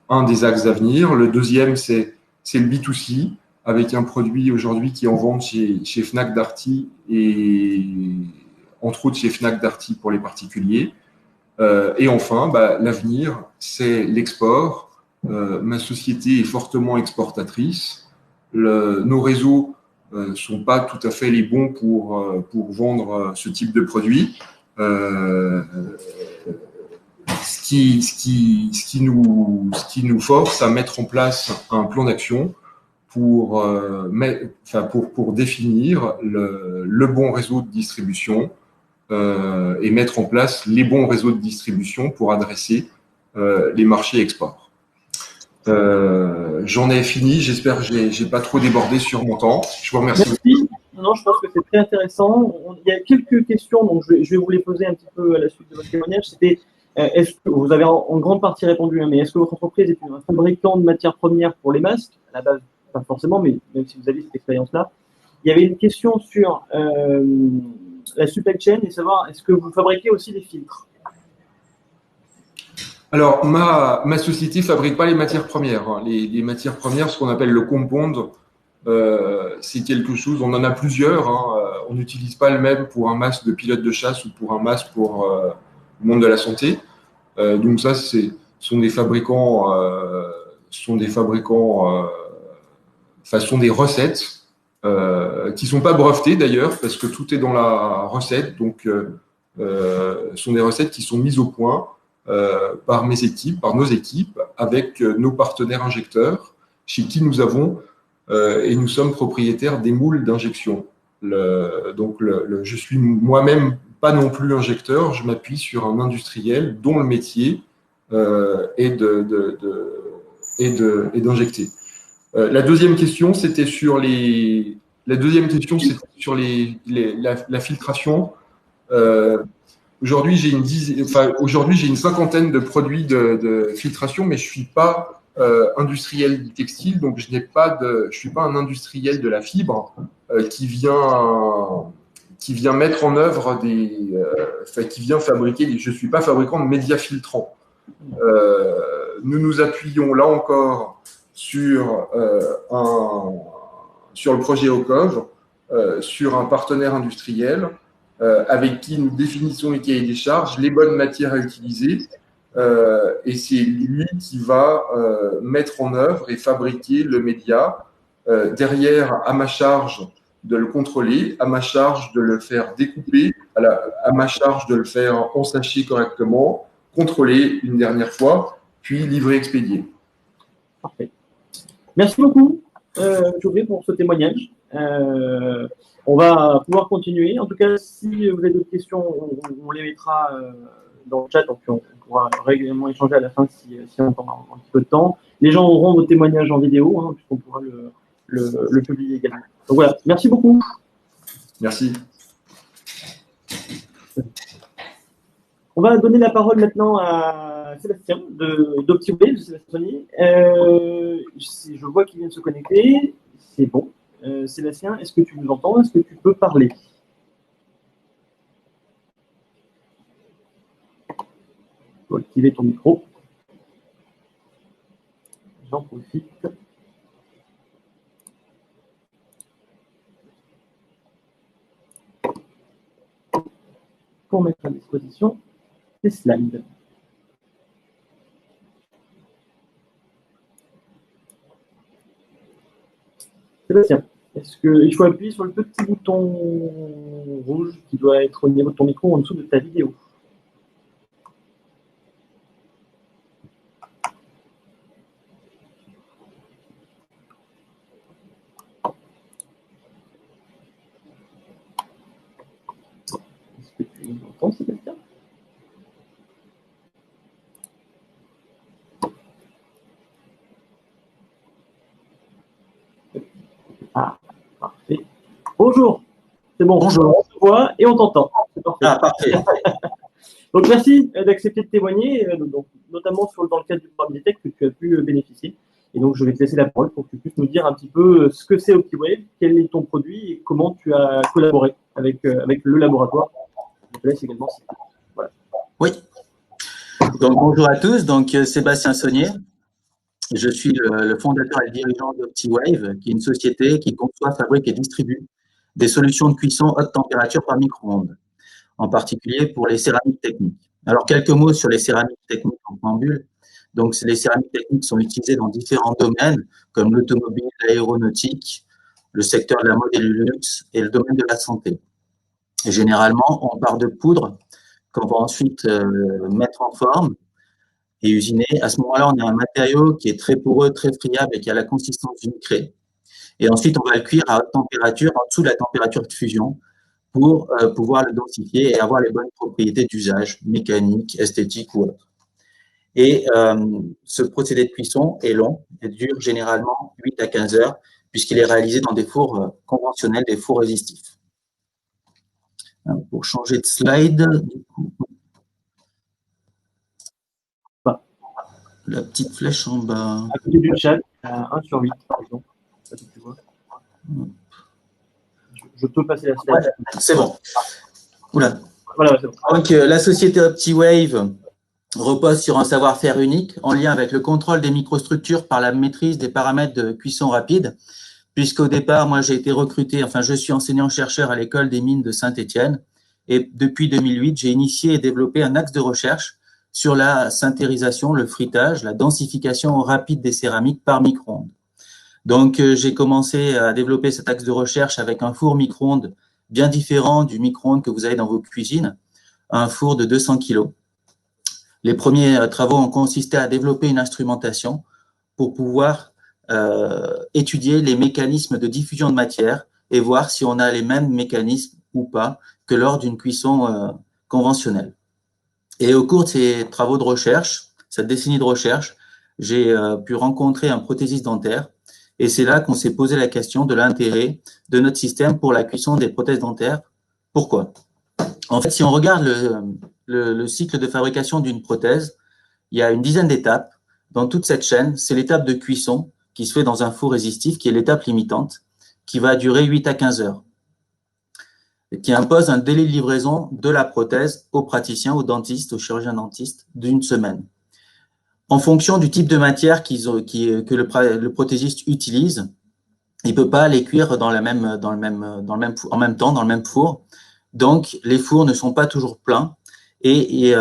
un des axes d'avenir. Le deuxième, c'est le B2C, avec un produit aujourd'hui qui est en vente chez Fnac Darty et entre autres chez Fnac Darty pour les particuliers. Et enfin, l'avenir, c'est l'export. Ma société est fortement exportatrice. Nos réseaux sont pas tout à fait les bons pour vendre ce type de produit. Ce qui nous force à mettre en place un plan d'action pour définir le bon réseau de distribution et mettre en place les bons réseaux de distribution pour adresser les marchés export. J'en ai fini, j'espère que j'ai pas trop débordé sur mon temps. Je vous remercie. Merci. Non, je pense que c'est très intéressant. Il y a quelques questions, donc je vais vous les poser un petit peu à la suite de votre témoignage. C'était, est-ce que vous avez en grande partie répondu, mais est-ce que votre entreprise est un fabricant de matières premières pour les masques? À la base, pas forcément, mais même si vous avez cette expérience-là. Il y avait une question sur la supply chain et savoir, est-ce que vous fabriquez aussi des filtres? Alors, ma société ne fabrique pas les matières premières. Les matières premières, ce qu'on appelle le compound, c'est quelque chose, on en a plusieurs. On n'utilise pas le même pour un masque de pilote de chasse ou pour un masque pour le monde de la santé. Donc ça, sont des fabricants, sont des recettes qui sont pas brevetées d'ailleurs, parce que tout est dans la recette. Donc, sont des recettes qui sont mises au point par nos équipes, avec nos partenaires injecteurs, chez qui nous avons et nous sommes propriétaires des moules d'injection. Je suis moi-même pas non plus injecteur, je m'appuie sur un industriel dont le métier est d'injecter. La deuxième question, c'était sur la filtration. Aujourd'hui, j'ai une cinquantaine de produits de filtration, mais je suis pas industriel du textile, donc je suis pas un industriel de la fibre qui vient mettre en œuvre qui vient fabriquer. Je suis pas fabricant de médias filtrants. nous nous appuyons là encore sur le projet OCOV, sur un partenaire industriel avec qui nous définissons les cahiers des charges, les bonnes matières à utiliser, et c'est lui qui va mettre en œuvre et fabriquer le média. Derrière, à ma charge de le contrôler, à ma charge de le faire découper, à ma charge de le faire ensacher correctement, contrôler une dernière fois, puis livrer, expédier. Parfait. Merci beaucoup, Geoffrey, pour ce témoignage. On va pouvoir continuer. En tout cas, si vous avez d'autres questions, on les mettra dans le chat, donc on pourra régulièrement échanger à la fin si on a un petit peu de temps. Les gens auront vos témoignages en vidéo, hein, puisqu'on pourra le publier également. Donc voilà, merci beaucoup. Merci. On va donner la parole maintenant à Sébastien d'OptiWave, Sébastien. Je vois qu'il vient de se connecter. C'est bon. Sébastien, est-ce que tu nous entends? Est-ce que tu peux parler? Il faut activer ton micro. J'en profite. Pour mettre à disposition les slides. Sébastien, est-ce qu'il faut appuyer sur le petit bouton rouge qui doit être au niveau de ton micro en dessous de ta vidéo? Est-ce que tu m'entends, Sébastien? Ah, parfait. Bonjour, c'est bon. Bonjour. On te voit et on t'entend. C'est parfait. Ah, parfait. Donc, merci d'accepter de témoigner, donc, notamment dans le cadre du programme DTech que tu as pu bénéficier. Et donc, je vais te laisser la parole pour que tu puisses nous dire un petit peu ce que c'est OptiWave, quel est ton produit et comment tu as collaboré avec le laboratoire. Je te laisse également. Voilà. Oui. Donc, bonjour à tous. Donc, Sébastien Saunier. Je suis le fondateur et le dirigeant d'OptiWave, qui est une société qui conçoit, fabrique et distribue des solutions de cuisson haute température par micro-ondes, en particulier pour les céramiques techniques. Alors, quelques mots sur les céramiques techniques en préambule. Donc, les céramiques techniques sont utilisées dans différents domaines, comme l'automobile, l'aéronautique, le secteur de la mode et du luxe et le domaine de la santé. Et généralement, on part de poudre qu'on va ensuite mettre en forme et usiner. À ce moment-là, on a un matériau qui est très poreux, très friable et qui a la consistance d'une craie. Et ensuite, on va le cuire à haute température, en dessous de la température de fusion, pour pouvoir le densifier et avoir les bonnes propriétés d'usage, mécaniques, esthétiques ou autres. Et ce procédé de cuisson est long et dure généralement 8 à 15 heures, puisqu'il est réalisé dans des fours conventionnels, des fours résistifs. Alors, pour changer de slide, du coup, la petite flèche en bas. À côté du chat, 1/8, par exemple. Ça, tu vois. Je peux passer la slide. Ouais, c'est bon. Oula. Voilà, c'est bon. Donc, la société OptiWave repose sur un savoir-faire unique en lien avec le contrôle des microstructures par la maîtrise des paramètres de cuisson rapide, puisqu'au départ, moi, j'ai été recruté, enfin, je suis enseignant-chercheur à l'école des mines de Saint-Étienne, et depuis 2008, j'ai initié et développé un axe de recherche sur la sintérisation, le frittage, la densification rapide des céramiques par micro-ondes. Donc, j'ai commencé à développer cet axe de recherche avec un four micro-ondes bien différent du micro-ondes que vous avez dans vos cuisines, un four de 200 kg. Les premiers travaux ont consisté à développer une instrumentation pour pouvoir étudier les mécanismes de diffusion de matière et voir si on a les mêmes mécanismes ou pas que lors d'une cuisson conventionnelle. Et au cours de ces travaux de recherche, cette décennie de recherche, j'ai pu rencontrer un prothésiste dentaire et c'est là qu'on s'est posé la question de l'intérêt de notre système pour la cuisson des prothèses dentaires. Pourquoi? En fait, si on regarde le cycle de fabrication d'une prothèse, il y a une dizaine d'étapes. Dans toute cette chaîne, c'est l'étape de cuisson qui se fait dans un four résistif, qui est l'étape limitante, qui va durer 8 à 15 heures, et qui impose un délai de livraison de la prothèse au praticien, au dentiste, au chirurgien dentiste, d'une semaine. En fonction du type de matière que le prothésiste utilise, il peut pas les cuire en même temps, dans le même four. Donc, les fours ne sont pas toujours pleins et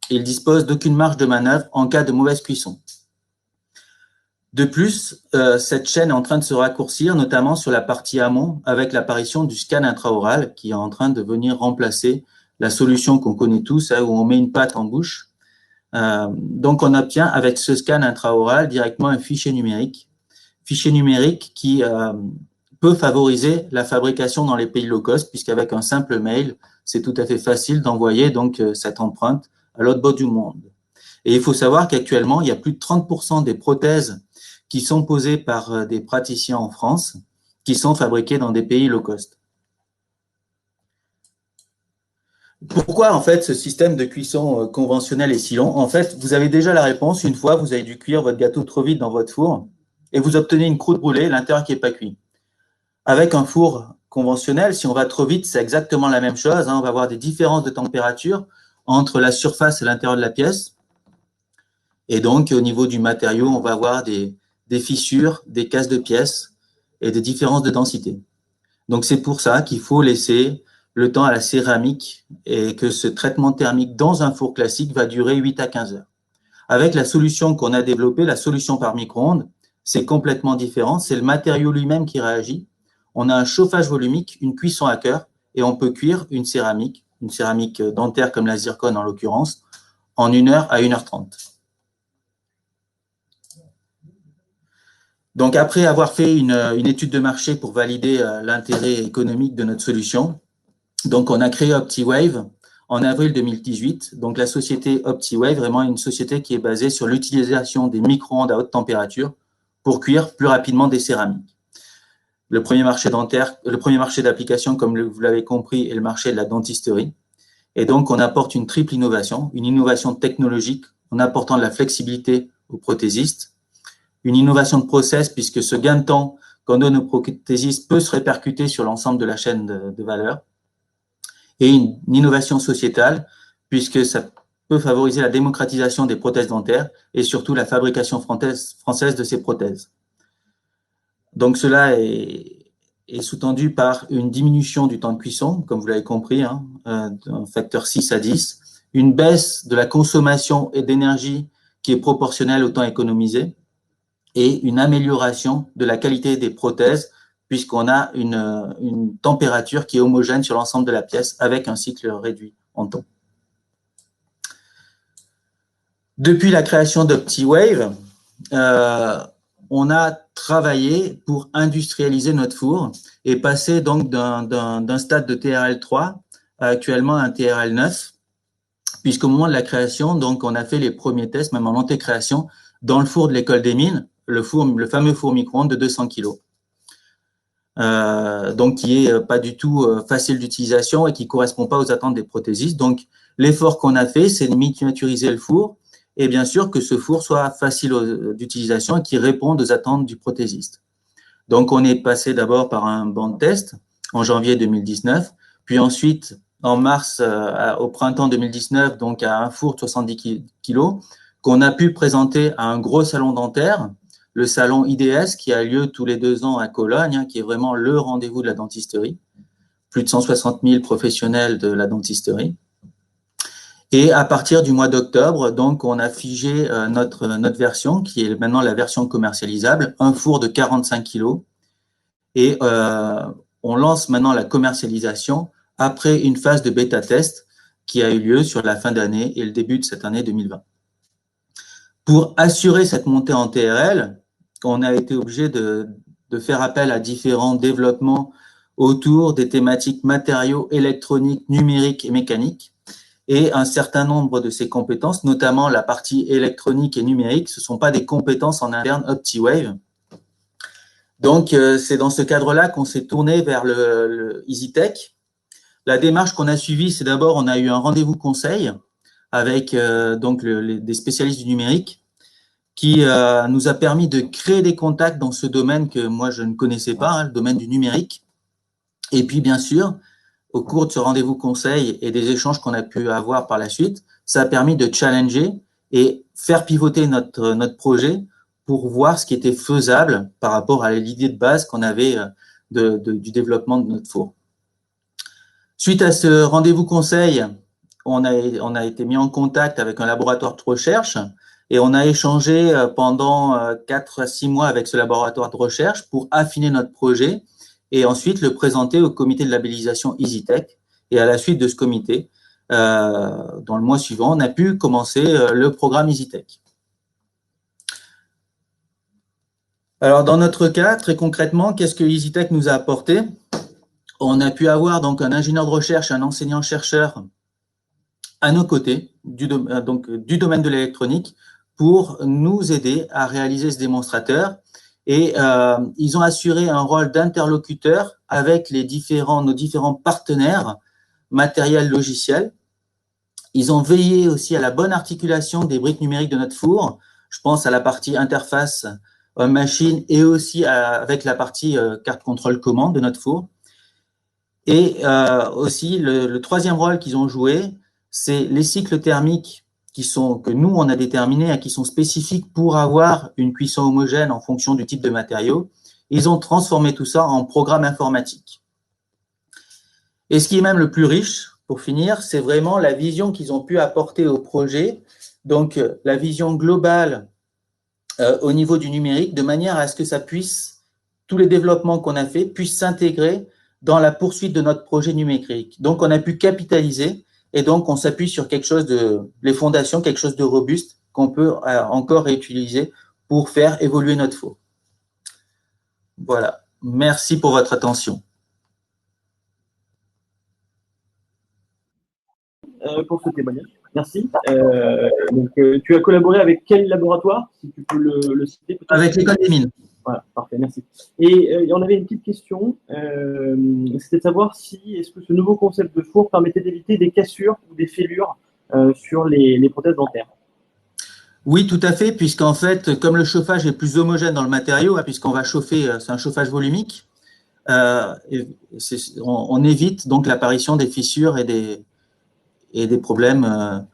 ils disposent d'aucune marge de manœuvre en cas de mauvaise cuisson. De plus, cette chaîne est en train de se raccourcir, notamment sur la partie amont, avec l'apparition du scan intraoral qui est en train de venir remplacer la solution qu'on connaît tous, où on met une pâte en bouche. Donc, on obtient avec ce scan intraoral directement un fichier numérique qui peut favoriser la fabrication dans les pays low cost, puisqu'avec un simple mail, c'est tout à fait facile d'envoyer donc cette empreinte à l'autre bout du monde. Et il faut savoir qu'actuellement, il y a plus de 30% des prothèses qui sont posées par des praticiens en France, qui sont fabriquées dans des pays low cost. Pourquoi, en fait, ce système de cuisson conventionnel est si long? En fait, vous avez déjà la réponse. Une fois, vous avez dû cuire votre gâteau trop vite dans votre four et vous obtenez une croûte brûlée, l'intérieur qui n'est pas cuit. Avec un four conventionnel, si on va trop vite, c'est exactement la même chose. On va avoir des différences de température entre la surface et l'intérieur de la pièce. Et donc, au niveau du matériau, on va avoir des fissures, des casses de pièces et des différences de densité. Donc, c'est pour ça qu'il faut laisser le temps à la céramique et que ce traitement thermique dans un four classique va durer 8 à 15 heures. Avec la solution qu'on a développée, la solution par micro-ondes, c'est complètement différent. C'est le matériau lui-même qui réagit. On a un chauffage volumique, une cuisson à cœur et on peut cuire une céramique dentaire comme la zircone en l'occurrence, en 1 heure à 1h30. Donc, après avoir fait une étude de marché pour valider l'intérêt économique de notre solution, donc on a créé OptiWave en avril 2018. Donc, la société OptiWave, vraiment une société qui est basée sur l'utilisation des micro-ondes à haute température pour cuire plus rapidement des céramiques. Le premier marché d'application, comme vous l'avez compris, est le marché de la dentisterie. Et donc, on apporte une triple innovation, une innovation technologique en apportant de la flexibilité aux prothésistes, une innovation de process, puisque ce gain de temps qu'on donne aux prothésistes peut se répercuter sur l'ensemble de la chaîne de valeur, et une innovation sociétale, puisque ça peut favoriser la démocratisation des prothèses dentaires et surtout la fabrication française de ces prothèses. Donc, cela est sous-tendu par une diminution du temps de cuisson, comme vous l'avez compris, d'un facteur 6 à 10, une baisse de la consommation et d'énergie qui est proportionnelle au temps économisé, et une amélioration de la qualité des prothèses, puisqu'on a une température qui est homogène sur l'ensemble de la pièce avec un cycle réduit en temps. Depuis la création d'OptiWave, on a travaillé pour industrialiser notre four et passer donc d'un stade de TRL 3 à actuellement un TRL 9, puisqu'au moment de la création, donc on a fait les premiers tests, même en antécréation, dans le four de l'école des mines, le fameux four micro-ondes de 200 kg. Donc qui est pas du tout facile d'utilisation et qui correspond pas aux attentes des prothésistes. Donc l'effort qu'on a fait, c'est de miniaturiser le four et bien sûr que ce four soit facile d'utilisation et qui réponde aux attentes du prothésiste. Donc on est passé d'abord par un banc de test en janvier 2019, puis ensuite en mars au printemps 2019, donc à un four de 70 kg qu'on a pu présenter à un gros salon dentaire, le salon IDS qui a lieu tous les 2 ans à Cologne, qui est vraiment le rendez-vous de la dentisterie. Plus de 160 000 professionnels de la dentisterie. Et à partir du mois d'octobre, donc, on a figé notre version, qui est maintenant la version commercialisable, un four de 45 kg. Et on lance maintenant la commercialisation après une phase de bêta-test qui a eu lieu sur la fin d'année et le début de cette année 2020. Pour assurer cette montée en TRL, on a été obligé de faire appel à différents développements autour des thématiques matériaux, électroniques, numériques et mécaniques. Et un certain nombre de ces compétences, notamment la partie électronique et numérique, ce ne sont pas des compétences en interne OptiWave. Donc, c'est dans ce cadre-là qu'on s'est tourné vers le EasyTech. La démarche qu'on a suivie, c'est d'abord, on a eu un rendez-vous conseil avec donc des spécialistes du numérique qui nous a permis de créer des contacts dans ce domaine que moi, je ne connaissais pas, le domaine du numérique. Et puis, bien sûr, au cours de ce rendez-vous conseil et des échanges qu'on a pu avoir par la suite, ça a permis de challenger et faire pivoter notre projet pour voir ce qui était faisable par rapport à l'idée de base qu'on avait du développement de notre four. Suite à ce rendez-vous conseil, on a été mis en contact avec un laboratoire de recherche et on a échangé pendant 4 à 6 mois avec ce laboratoire de recherche pour affiner notre projet et ensuite le présenter au comité de labellisation EasyTech. Et à la suite de ce comité, dans le mois suivant, on a pu commencer le programme EasyTech. Alors, dans notre cas, très concrètement, qu'est-ce que EasyTech nous a apporté? On a pu avoir donc un ingénieur de recherche, un enseignant-chercheur à nos côtés du domaine de l'électronique pour nous aider à réaliser ce démonstrateur. Et ils ont assuré un rôle d'interlocuteur avec nos différents partenaires matériels, logiciels. Ils ont veillé aussi à la bonne articulation des briques numériques de notre four. Je pense à la partie interface machine et aussi avec la partie carte contrôle commande de notre four. Et aussi, le troisième rôle qu'ils ont joué, c'est les cycles thermiques que nous, on a déterminés et qui sont spécifiques pour avoir une cuisson homogène en fonction du type de matériau. Ils ont transformé tout ça en programme informatique. Et ce qui est même le plus riche, pour finir, c'est vraiment la vision qu'ils ont pu apporter au projet, donc la vision globale au niveau du numérique, de manière à ce que tous les développements qu'on a fait puissent s'intégrer dans la poursuite de notre projet numérique. Donc, on a pu capitaliser et donc on s'appuie sur les fondations, quelque chose de robuste qu'on peut encore réutiliser pour faire évoluer notre four. Voilà. Merci pour votre attention. Pour ce témoignage. Merci. Tu as collaboré avec quel laboratoire, si tu peux le citer? Avec l'École des Mines. Voilà, parfait, merci. Et on avait une petite question, c'était de savoir est-ce que ce nouveau concept de four permettait d'éviter des cassures ou des fêlures sur les prothèses dentaires? Oui, tout à fait, puisqu'en fait, comme le chauffage est plus homogène dans le matériau, puisqu'on va chauffer, c'est un chauffage volumique, on évite donc l'apparition des fissures et des problèmes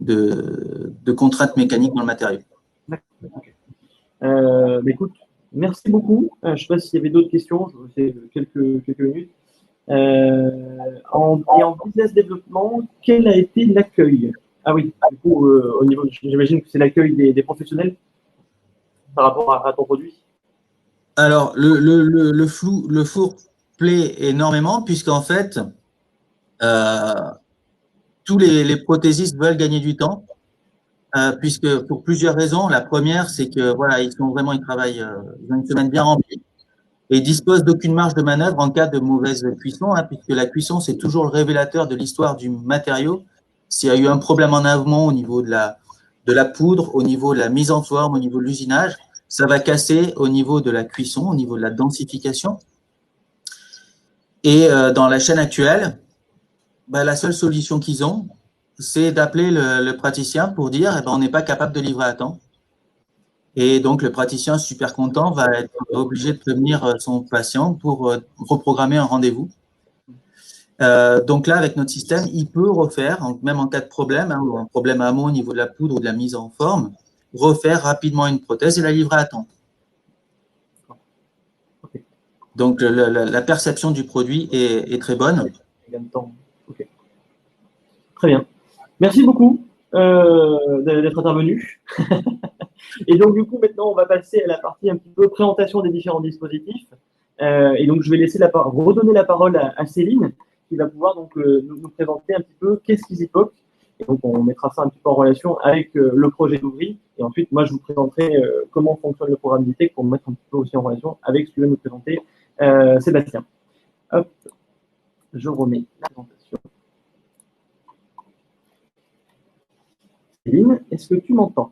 de contraintes mécaniques dans le matériau. D'accord. Écoute, merci beaucoup. Je ne sais pas s'il y avait d'autres questions, c'est quelques minutes. En business développement, quel a été l'accueil? Ah oui, du coup, au niveau, j'imagine que c'est l'accueil des professionnels par rapport à ton produit. Alors, le four plaît énormément, puisqu'en fait, tous les prothésistes veulent gagner du temps, puisque pour plusieurs raisons. La première, c'est que voilà, ils travaillent, ils ont une semaine bien remplie et ils disposent d'aucune marge de manœuvre en cas de mauvaise cuisson, puisque la cuisson, c'est toujours le révélateur de l'histoire du matériau. S'il y a eu un problème en amont au niveau de la poudre, au niveau de la mise en forme, au niveau de l'usinage, ça va casser au niveau de la cuisson, au niveau de la densification. Et dans la chaîne actuelle, la seule solution qu'ils ont, c'est d'appeler le praticien pour dire on n'est pas capable de livrer à temps. Et donc, le praticien super content va être obligé de prévenir son patient pour reprogrammer un rendez-vous. Donc là, avec notre système, il peut refaire, même en cas de problème, ou un problème amont au niveau de la poudre ou de la mise en forme, refaire rapidement une prothèse et la livrer à temps. Donc, la perception du produit est très bonne. Okay. Très bien. Merci beaucoup d'être intervenu. Et donc, du coup, maintenant, on va passer à la partie un petit peu présentation des différents dispositifs. Et donc, je vais laisser redonner la parole à Céline, qui va pouvoir donc nous présenter un petit peu qu'est-ce qu'EasyPoc. Et donc, on mettra ça un petit peu en relation avec le projet d'Ouvry. Et ensuite, moi, je vous présenterai comment fonctionne le programme EasyTech pour me mettre un petit peu aussi en relation avec ce que va nous présenter Sébastien. Hop, je remets la présentation. Céline, est-ce que tu m'entends?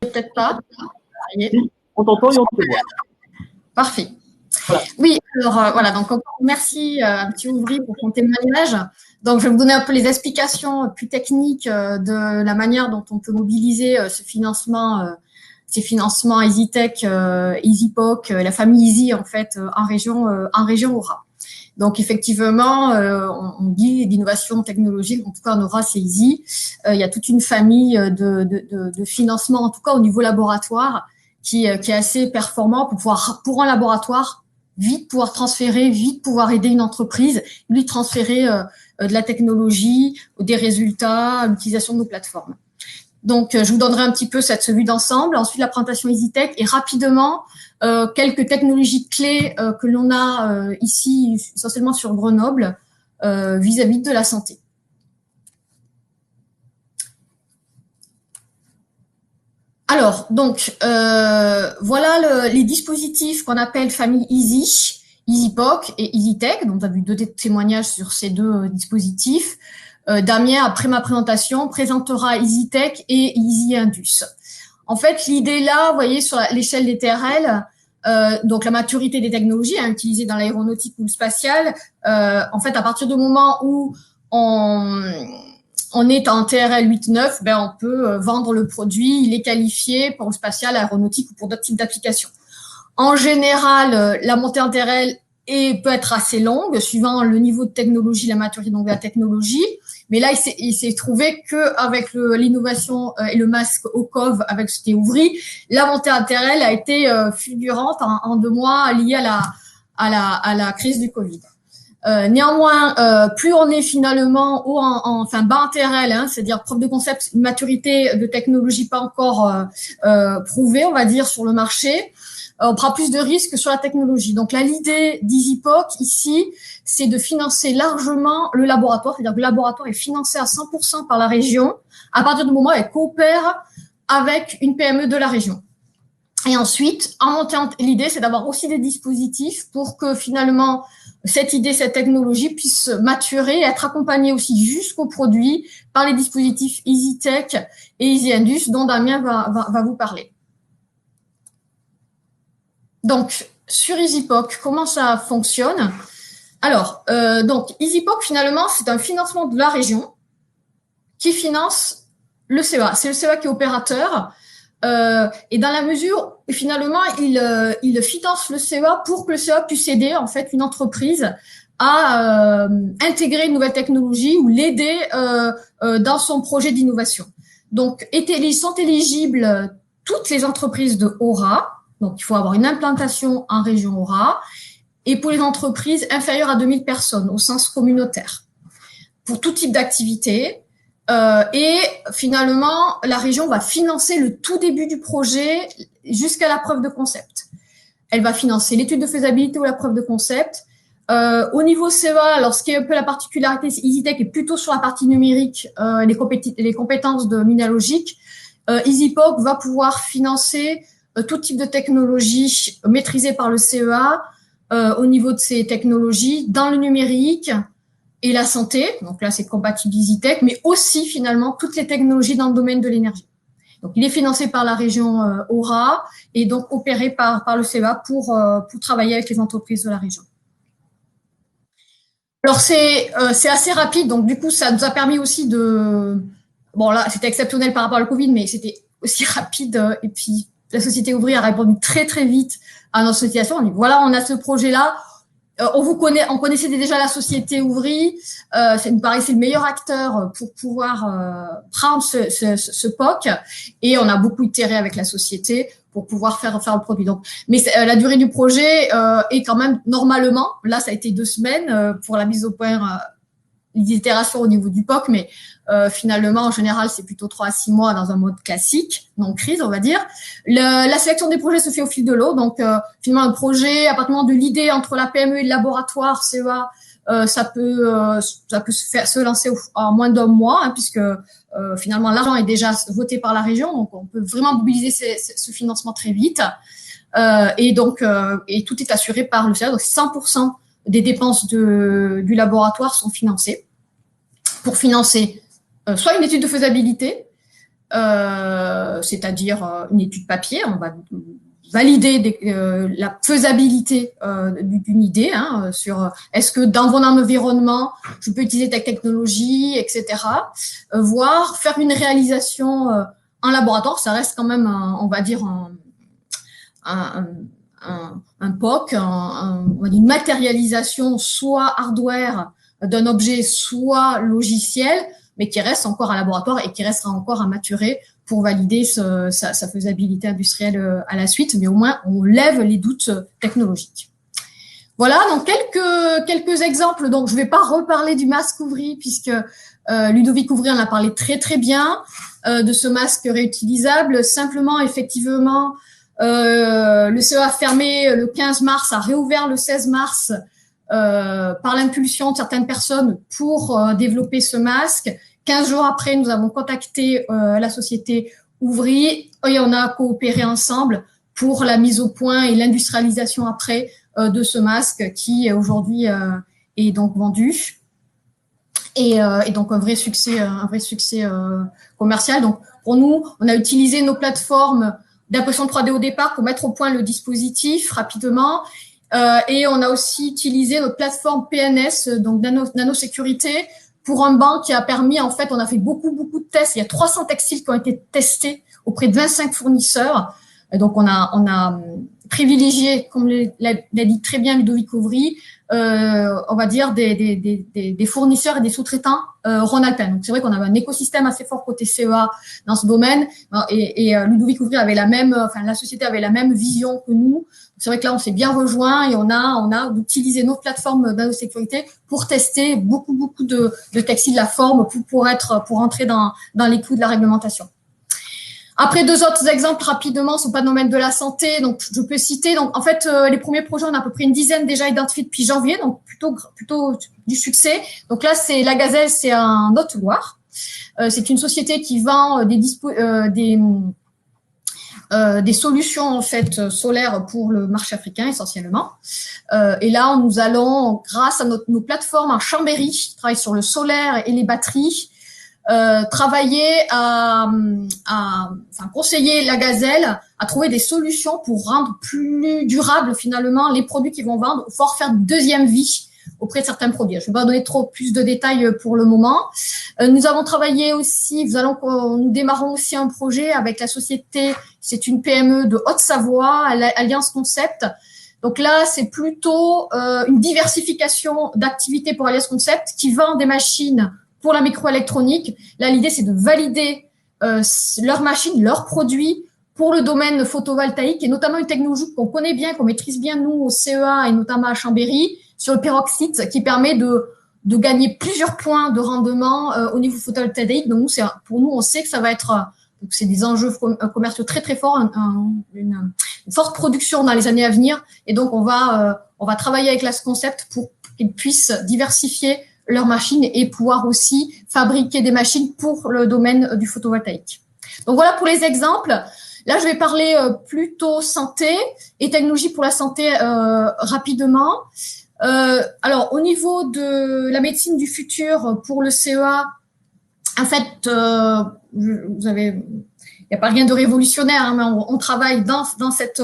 Peut-être pas. Si, on t'entend et on te voit. Parfait. Voilà. Oui, alors voilà, donc merci un petit Ouvry pour ton témoignage. Donc, je vais vous donner un peu les explications plus techniques de la manière dont on peut mobiliser ces financements EasyTech, EasyPoc, la famille Easy en fait en région Aura. Donc, effectivement, on dit d'innovation technologique, en tout cas en Aura, c'est easy. Il y a toute une famille de financement, en tout cas au niveau laboratoire, qui est assez performant pour un laboratoire, vite pouvoir transférer, vite pouvoir aider une entreprise, lui transférer de la technologie, des résultats, l'utilisation de nos plateformes. Donc, je vous donnerai un petit peu cette vue d'ensemble. Ensuite, la présentation EasyTech et rapidement, quelques technologies clés que l'on a ici, essentiellement sur Grenoble, vis-à-vis de la santé. Alors, donc, voilà les dispositifs qu'on appelle famille Easy, EasyPOC et EasyTech. Donc, on a vu 2 témoignages sur ces 2 dispositifs. Damien, après ma présentation, présentera EasyTech et EasyIndus. En fait, l'idée là, vous voyez, sur l'échelle des TRL, donc la maturité des technologies utilisées dans l'aéronautique ou le spatial, en fait, à partir du moment où on est en TRL 8-9, on peut vendre le produit, il est qualifié pour le spatial, aéronautique ou pour d'autres types d'applications. En général, la montée en TRL peut être assez longue, suivant le niveau de technologie, la maturité donc de la technologie. Mais là, il s'est trouvé que avec l'innovation et le masque au COV, avec ce qui est ouvert, la montée en TRL a été fulgurante en 2 mois liée à la crise du Covid. Néanmoins, plus on est finalement bas en TRL, c'est-à-dire preuve de concept, une maturité de technologie pas encore prouvée, on va dire, sur le marché, on prend plus de risques sur la technologie. Donc là, l'idée d'EasyPOC ici, c'est de financer largement le laboratoire, c'est-à-dire que le laboratoire est financé à 100% par la région, à partir du moment où elle coopère avec une PME de la région. Et ensuite, l'idée, c'est d'avoir aussi des dispositifs pour que finalement, cette idée, cette technologie puisse maturer et être accompagnée aussi jusqu'au produit par les dispositifs EasyTech et EasyIndus dont Damien va vous parler. Donc, sur EasyPOC, comment ça fonctionne? Alors, donc, EasyPOC, finalement, c'est un financement de la région qui finance le CEA. C'est le CEA qui est opérateur. Et dans la mesure, finalement, il finance le CEA pour que le CEA puisse aider, en fait, une entreprise à intégrer une nouvelle technologie ou l'aider dans son projet d'innovation. Donc, sont éligibles toutes les entreprises de Aura. Donc, il faut avoir une implantation en région Aura. Et pour les entreprises inférieures à 2000 personnes, au sens communautaire, pour tout type d'activité. Et finalement, la région va financer le tout début du projet jusqu'à la preuve de concept. Elle va financer l'étude de faisabilité ou la preuve de concept. Au niveau CEA, alors ce qui est un peu la particularité, c'est EasyTech est plutôt sur la partie numérique, les compétences de Minalogic. EasyPOC va pouvoir financer tout type de technologie maîtrisée par le CEA au niveau de ces technologies dans le numérique et la santé. Donc là, c'est compatible EasyTech, mais aussi finalement toutes les technologies dans le domaine de l'énergie. Donc, il est financé par la région Aura et donc opéré par le CEA pour travailler avec les entreprises de la région. Alors, c'est assez rapide. Donc, du coup, ça nous a permis aussi bon, là, c'était exceptionnel par rapport au Covid, mais c'était aussi rapide. Et puis, la société ouvrière a répondu très, très vite à notre situation. On dit, voilà, on a ce projet-là. On connaissait déjà la société ouvrière. Ça nous paraissait le meilleur acteur pour pouvoir prendre ce POC. Et on a beaucoup itéré avec la société pour pouvoir faire le produit. Donc, mais la durée du projet est quand même normalement, là, ça a été 2 semaines pour la mise au point, l'itération au niveau du POC, mais finalement, en général, c'est plutôt 3 à 6 mois dans un mode classique, non crise, on va dire. La sélection des projets se fait au fil de l'eau. Donc, finalement, un projet, à partir de l'idée entre la PME et le laboratoire CEA, ça peut se lancer en moins d'1 mois, puisque finalement, l'argent est déjà voté par la région. Donc, on peut vraiment mobiliser ce financement très vite. Et donc, et tout est assuré par le CEA. Donc, 100% des dépenses du laboratoire sont financées pour financer soit une étude de faisabilité, c'est-à-dire une étude papier, on va valider la faisabilité d'une idée sur est-ce que dans mon environnement, je peux utiliser telle technologie, etc. Voire faire une réalisation en laboratoire, ça reste quand même, on va dire, un un POC, une matérialisation soit hardware d'un objet, soit logiciel, mais qui reste encore à laboratoire et qui restera encore à maturer pour valider sa faisabilité industrielle à la suite, mais au moins on lève les doutes technologiques. Voilà, donc quelques exemples. Donc je vais pas reparler du masque Ouvry puisque Ludovic Ouvry en a parlé très très bien de ce masque réutilisable. Simplement, effectivement, le CEA a fermé le 15 mars, a réouvert le 16 mars par l'impulsion de certaines personnes pour développer ce masque. 15 jours après, nous avons contacté la société Ouvry et on a coopéré ensemble pour la mise au point et l'industrialisation après de ce masque qui aujourd'hui est donc vendu et donc un vrai succès commercial. Donc pour nous, on a utilisé nos plateformes d'impression 3D au départ pour mettre au point le dispositif rapidement. Et on a aussi utilisé notre plateforme PNS, donc nanosécurité, pour un banc qui a permis, en fait, on a fait beaucoup de tests. Il y a 300 textiles qui ont été testés auprès de 25 fournisseurs. Et donc, on a privilégié, comme l'a dit très bien Ludovic Ouvry, on va dire des fournisseurs et des sous-traitants rhône-alpins. Donc, c'est vrai qu'on avait un écosystème assez fort côté CEA dans ce domaine. Et Ludovic Ouvry avait la société avait la même vision que nous. C'est vrai que là, on s'est bien rejoint et on a utilisé nos plateformes nanosécurité pour tester beaucoup de textiles, la forme pour entrer dans les clous de la réglementation. Après, 2 autres exemples rapidement, sont pas dans le domaine de la santé, donc je peux citer. Donc, en fait, les premiers projets, on a à peu près une dizaine déjà identifiés depuis janvier, donc plutôt du succès. Donc là, c'est la Gazelle, c'est un Haute-Loire. C'est une société qui vend des solutions en fait solaires pour le marché africain essentiellement. Et là, nous allons, grâce à nos plateformes en Chambéry, qui travaillent sur le solaire et les batteries, travailler conseiller la Gazelle à trouver des solutions pour rendre plus durable finalement les produits qu'ils vont vendre, pour faire une deuxième vie auprès de certains produits. Je ne vais pas donner plus de détails pour le moment. Nous avons travaillé aussi, nous démarrons aussi un projet avec la société, c'est une PME de Haute-Savoie, Alliance Concept. Donc là, c'est plutôt une diversification d'activités pour Alliance Concept qui vend des machines pour la microélectronique. Là, l'idée, c'est de valider leurs machines, leurs produits pour le domaine photovoltaïque et notamment une technologie qu'on connaît bien, qu'on maîtrise bien nous au CEA et notamment à Chambéry, sur le peroxyde, qui permet de gagner plusieurs points de rendement au niveau photovoltaïque. Donc pour nous, on sait que ça va être c'est des enjeux commerciaux très très forts, une forte production dans les années à venir. Et donc on va travailler avec la Concept pour qu'ils puissent diversifier leurs machines et pouvoir aussi fabriquer des machines pour le domaine du photovoltaïque. Donc voilà pour les exemples. Là, je vais parler plutôt santé et technologie pour la santé rapidement. Alors, au niveau de la médecine du futur pour le CEA, en fait, il n'y a pas rien de révolutionnaire, hein, mais on travaille dans cette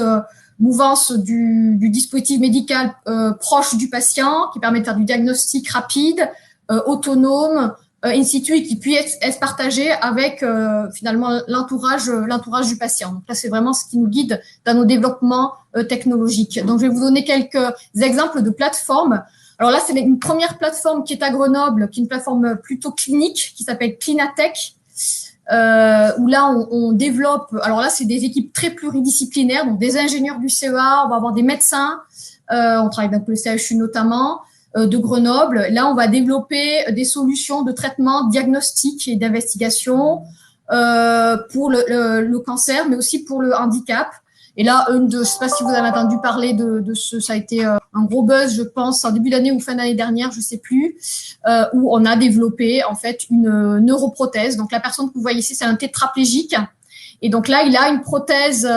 mouvance du dispositif médical proche du patient, qui permet de faire du diagnostic rapide, autonome, in situ, et qui puisse être partagé avec finalement l'entourage du patient. Donc là, c'est vraiment ce qui nous guide dans nos développements technologiques. Donc, je vais vous donner quelques exemples de plateformes. Alors là, c'est une première plateforme qui est à Grenoble, qui est une plateforme plutôt clinique, qui s'appelle Clinatech, où là, on développe. Alors là, c'est des équipes très pluridisciplinaires, donc des ingénieurs du CEA, on va avoir des médecins, on travaille avec le CHU notamment, de Grenoble. Là, on va développer des solutions de traitement, diagnostic et d'investigation pour le cancer, mais aussi pour le handicap. Et là, je sais pas si vous avez entendu parler de ça a été un gros buzz, je pense, en début d'année ou fin d'année dernière, je sais plus, où on a développé en fait une neuroprothèse. Donc la personne que vous voyez ici, c'est un tétraplégique. Et donc là, il a une prothèse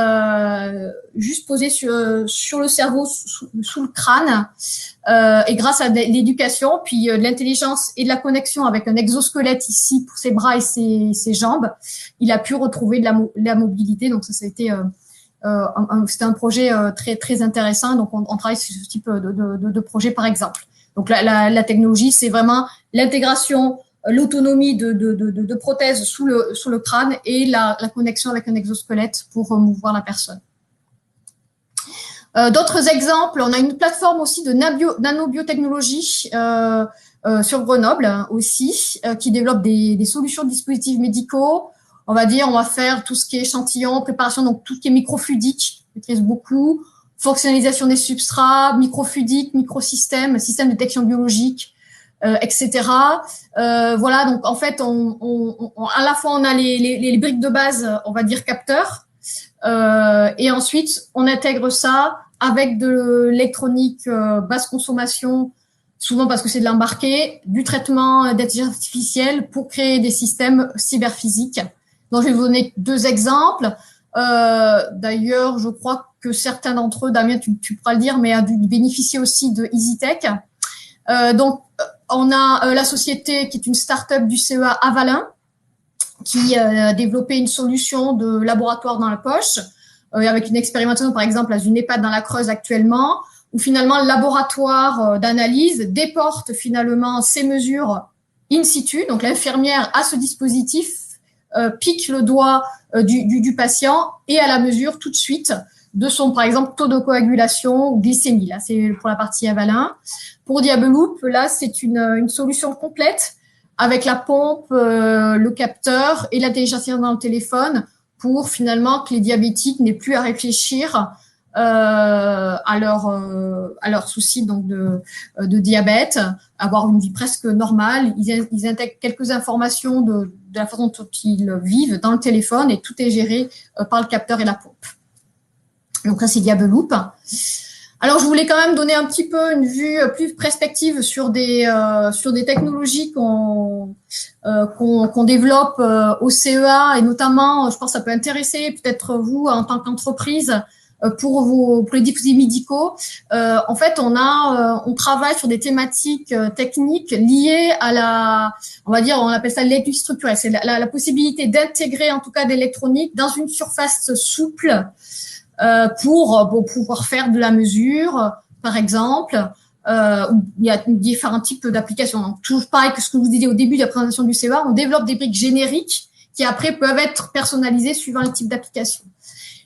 juste posée sur le cerveau, sous le crâne. Et grâce à l'éducation, puis de l'intelligence et de la connexion avec un exosquelette ici pour ses bras et ses jambes, il a pu retrouver de la mobilité. Donc ça a été c'était un projet très très intéressant. Donc on travaille sur ce type de projet par exemple. Donc la technologie, c'est vraiment l'intégration, l'autonomie de prothèses sous le crâne et la connexion avec un exosquelette pour mouvoir la personne. D'autres exemples, on a une plateforme aussi de nanobiotechnologie sur Grenoble aussi, qui développe des solutions de dispositifs médicaux. On va dire, on va faire tout ce qui est échantillon, préparation, donc tout ce qui est microfluidique, je maîtrise beaucoup, fonctionnalisation des substrats, microfluidique, microsystèmes, système de détection biologique, etc. Voilà, donc en fait, à la fois on a les briques de base, on va dire capteurs, et ensuite on intègre ça avec de l'électronique basse consommation, souvent parce que c'est de l'embarqué, du traitement d'intelligence artificielle pour créer des systèmes cyberphysiques. Donc je vais vous donner 2 exemples. D'ailleurs, je crois que certains d'entre eux, Damien, tu pourras le dire, mais a dû bénéficier aussi de EasyTech. Donc, on a la société qui est une start-up du CEA Avalin, qui a développé une solution de laboratoire dans la poche, avec une expérimentation, par exemple, à une EHPAD dans la Creuse actuellement, où finalement le laboratoire d'analyse déporte finalement ces mesures in situ. Donc, l'infirmière a ce dispositif, pique le doigt du patient et à la mesure tout de suite de son, par exemple, taux de coagulation ou glycémie. Là, c'est pour la partie Avalin. Pour Diabeloop, là, c'est une solution complète avec la pompe, le capteur et l'intelligence artificielle dans le téléphone pour finalement que les diabétiques n'aient plus à réfléchir à leur souci donc de diabète, avoir une vie presque normale. Ils intègrent quelques informations de la façon dont ils vivent dans le téléphone et tout est géré par le capteur et la pompe. Donc ça, c'est Diabeloop. Alors, je voulais quand même donner un petit peu une vue plus perspective sur des technologies qu'on développe au CEA et notamment, je pense que ça peut intéresser peut-être vous en tant qu'entreprise pour les dispositifs médicaux. En fait, on travaille sur des thématiques techniques liées à on va dire, on appelle ça l'électronique structurelle. C'est la possibilité d'intégrer en tout cas d'électronique dans une surface souple. Pour pouvoir faire de la mesure, par exemple, il y a différents types d'applications. Donc, toujours pareil que ce que je vous disais au début de la présentation du CEA, on développe des briques génériques qui après peuvent être personnalisées suivant le type d'application.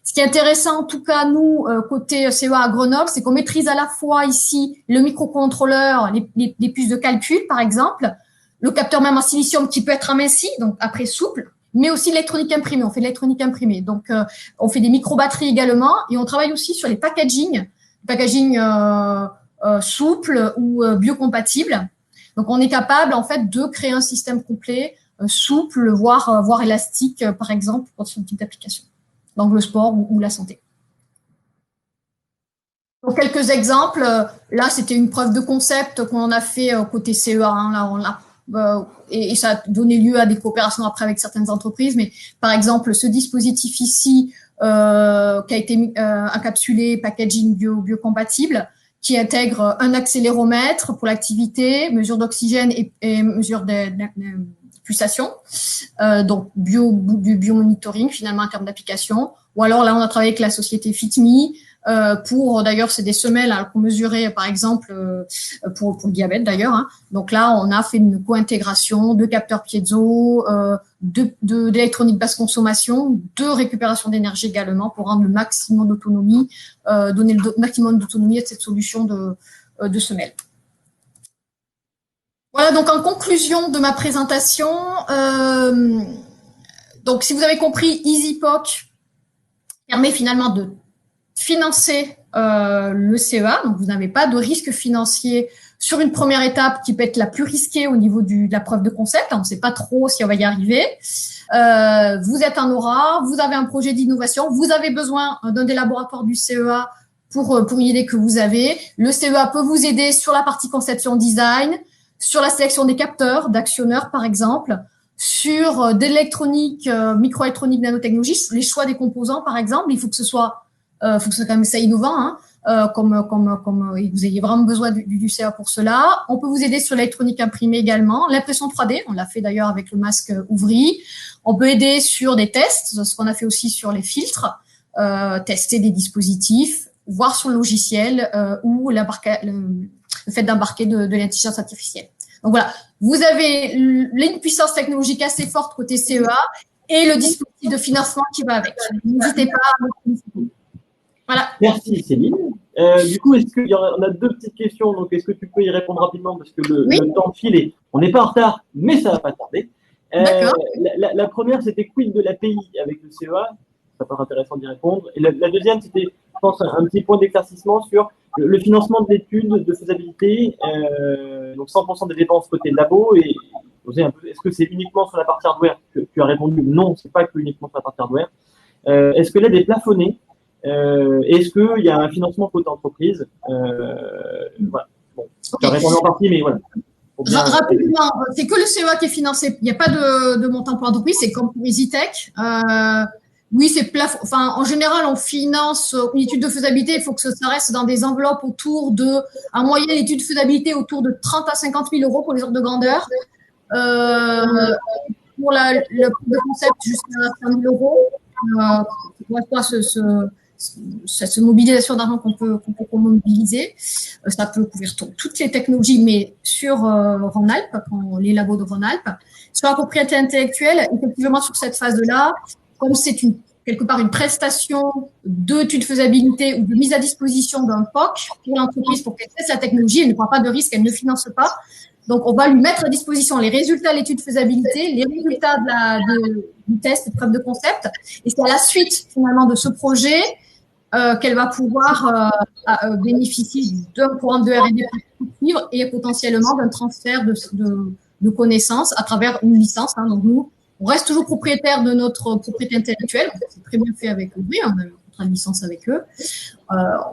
Ce qui est intéressant, en tout cas, nous, côté CEA à Grenoble, c'est qu'on maîtrise à la fois ici le microcontrôleur, les puces de calcul, par exemple, le capteur même en silicium qui peut être aminci, donc après souple, mais aussi l'électronique imprimée. On fait de l'électronique imprimée. Donc, on fait des micro-batteries également et on travaille aussi sur les packaging souples ou biocompatibles. Donc, on est capable, en fait, de créer un système complet, souple, voire élastique, par exemple, pour ce type d'application, dans le sport ou la santé. Donc, quelques exemples. Là, c'était une preuve de concept qu'on a fait côté CEA. Hein. Là, on l'a et ça a donné lieu à des coopérations après avec certaines entreprises. Mais par exemple, ce dispositif ici qui a été encapsulé, packaging biocompatible, qui intègre un accéléromètre pour l'activité, mesure d'oxygène et mesure de pulsation, donc du biomonitoring finalement en termes d'application. Ou alors là, on a travaillé avec la société FitMe pour, d'ailleurs, c'est des semelles qu'on mesurait, par exemple, pour le diabète, d'ailleurs. Hein. Donc là, on a fait une co-intégration de capteurs piezo, d'électronique basse consommation, de récupération d'énergie également pour rendre le maximum d'autonomie, donner le maximum d'autonomie à cette solution de semelles. Voilà, donc en conclusion de ma présentation, donc si vous avez compris, EasyPOC permet finalement de financer le CEA, donc vous n'avez pas de risque financier sur une première étape qui peut être la plus risquée au niveau de la preuve de concept. On ne sait pas trop si on va y arriver. Vous êtes un aura, vous avez un projet d'innovation, vous avez besoin d'un des laboratoires du CEA pour une idée que vous avez. Le CEA peut vous aider sur la partie conception design, sur la sélection des capteurs, d'actionneurs par exemple, sur de l'électronique, microélectronique, nanotechnologie, les choix des composants par exemple. Il faut que ce soit quand même ça innovant, hein, comme et vous ayez vraiment besoin du CA pour cela. On peut vous aider sur l'électronique imprimée également, l'impression 3D, on l'a fait d'ailleurs avec le masque Ouvry. On peut aider sur des tests, ce qu'on a fait aussi sur les filtres, tester des dispositifs, voir sur le logiciel ou le fait d'embarquer de l'intelligence artificielle. Donc voilà, vous avez une puissance technologique assez forte côté CEA et le dispositif de financement qui va avec. N'hésitez pas à me solliciter. Voilà. Merci Céline. Du coup, on a deux petites questions, donc est-ce que tu peux y répondre rapidement parce que Oui. le temps file et on n'est pas en retard, mais ça va pas tarder. D'accord. La première, c'était quid de l'API avec le CEA, ça peut être intéressant d'y répondre. Et la deuxième, c'était, je pense, un petit point d'éclaircissement sur le financement de l'étude de faisabilité, donc 100% des dépenses côté labo, et poser un peu, est-ce que c'est uniquement sur la partie hardware? Tu as répondu non, c'est pas que uniquement sur la partie hardware. Est-ce que l'aide est plafonnée? Est-ce qu'il y a un financement côté entreprise? Voilà. Bon, tu as répondu en partie, mais voilà. Rapidement, c'est que le CEA qui est financé. Il n'y a pas de montant pour entreprise, c'est comme pour EasyTech. Oui, c'est enfin, en général, on finance une étude de faisabilité. Il faut que ça reste dans des enveloppes autour de, en moyenne, l'étude de faisabilité autour de 30 à 50 000 euros pour les ordres de grandeur. Pour le concept, jusqu'à 5 000 euros. Cette mobilisation d'argent qu'on peut mobiliser, ça peut couvrir toutes les technologies, mais sur Rhône-Alpes, les labos de Rhône-Alpes. Sur la propriété intellectuelle, effectivement, sur cette phase-là, comme c'est quelque part une prestation d'étude de faisabilité ou de mise à disposition d'un POC pour l'entreprise pour qu'elle teste la technologie, elle ne prend pas de risque, elle ne finance pas. Donc, on va lui mettre à disposition les résultats de l'étude de faisabilité, les résultats du test, de preuve de concept. Et c'est à la suite, finalement, de ce projet qu'elle va pouvoir bénéficier d'un programme de R&D pour suivre et potentiellement d'un transfert de connaissances à travers une licence. Hein. Donc, nous, on reste toujours propriétaire de notre propriété intellectuelle. C'est très bien fait avec eux. Oui, on a un contrat de licence avec eux.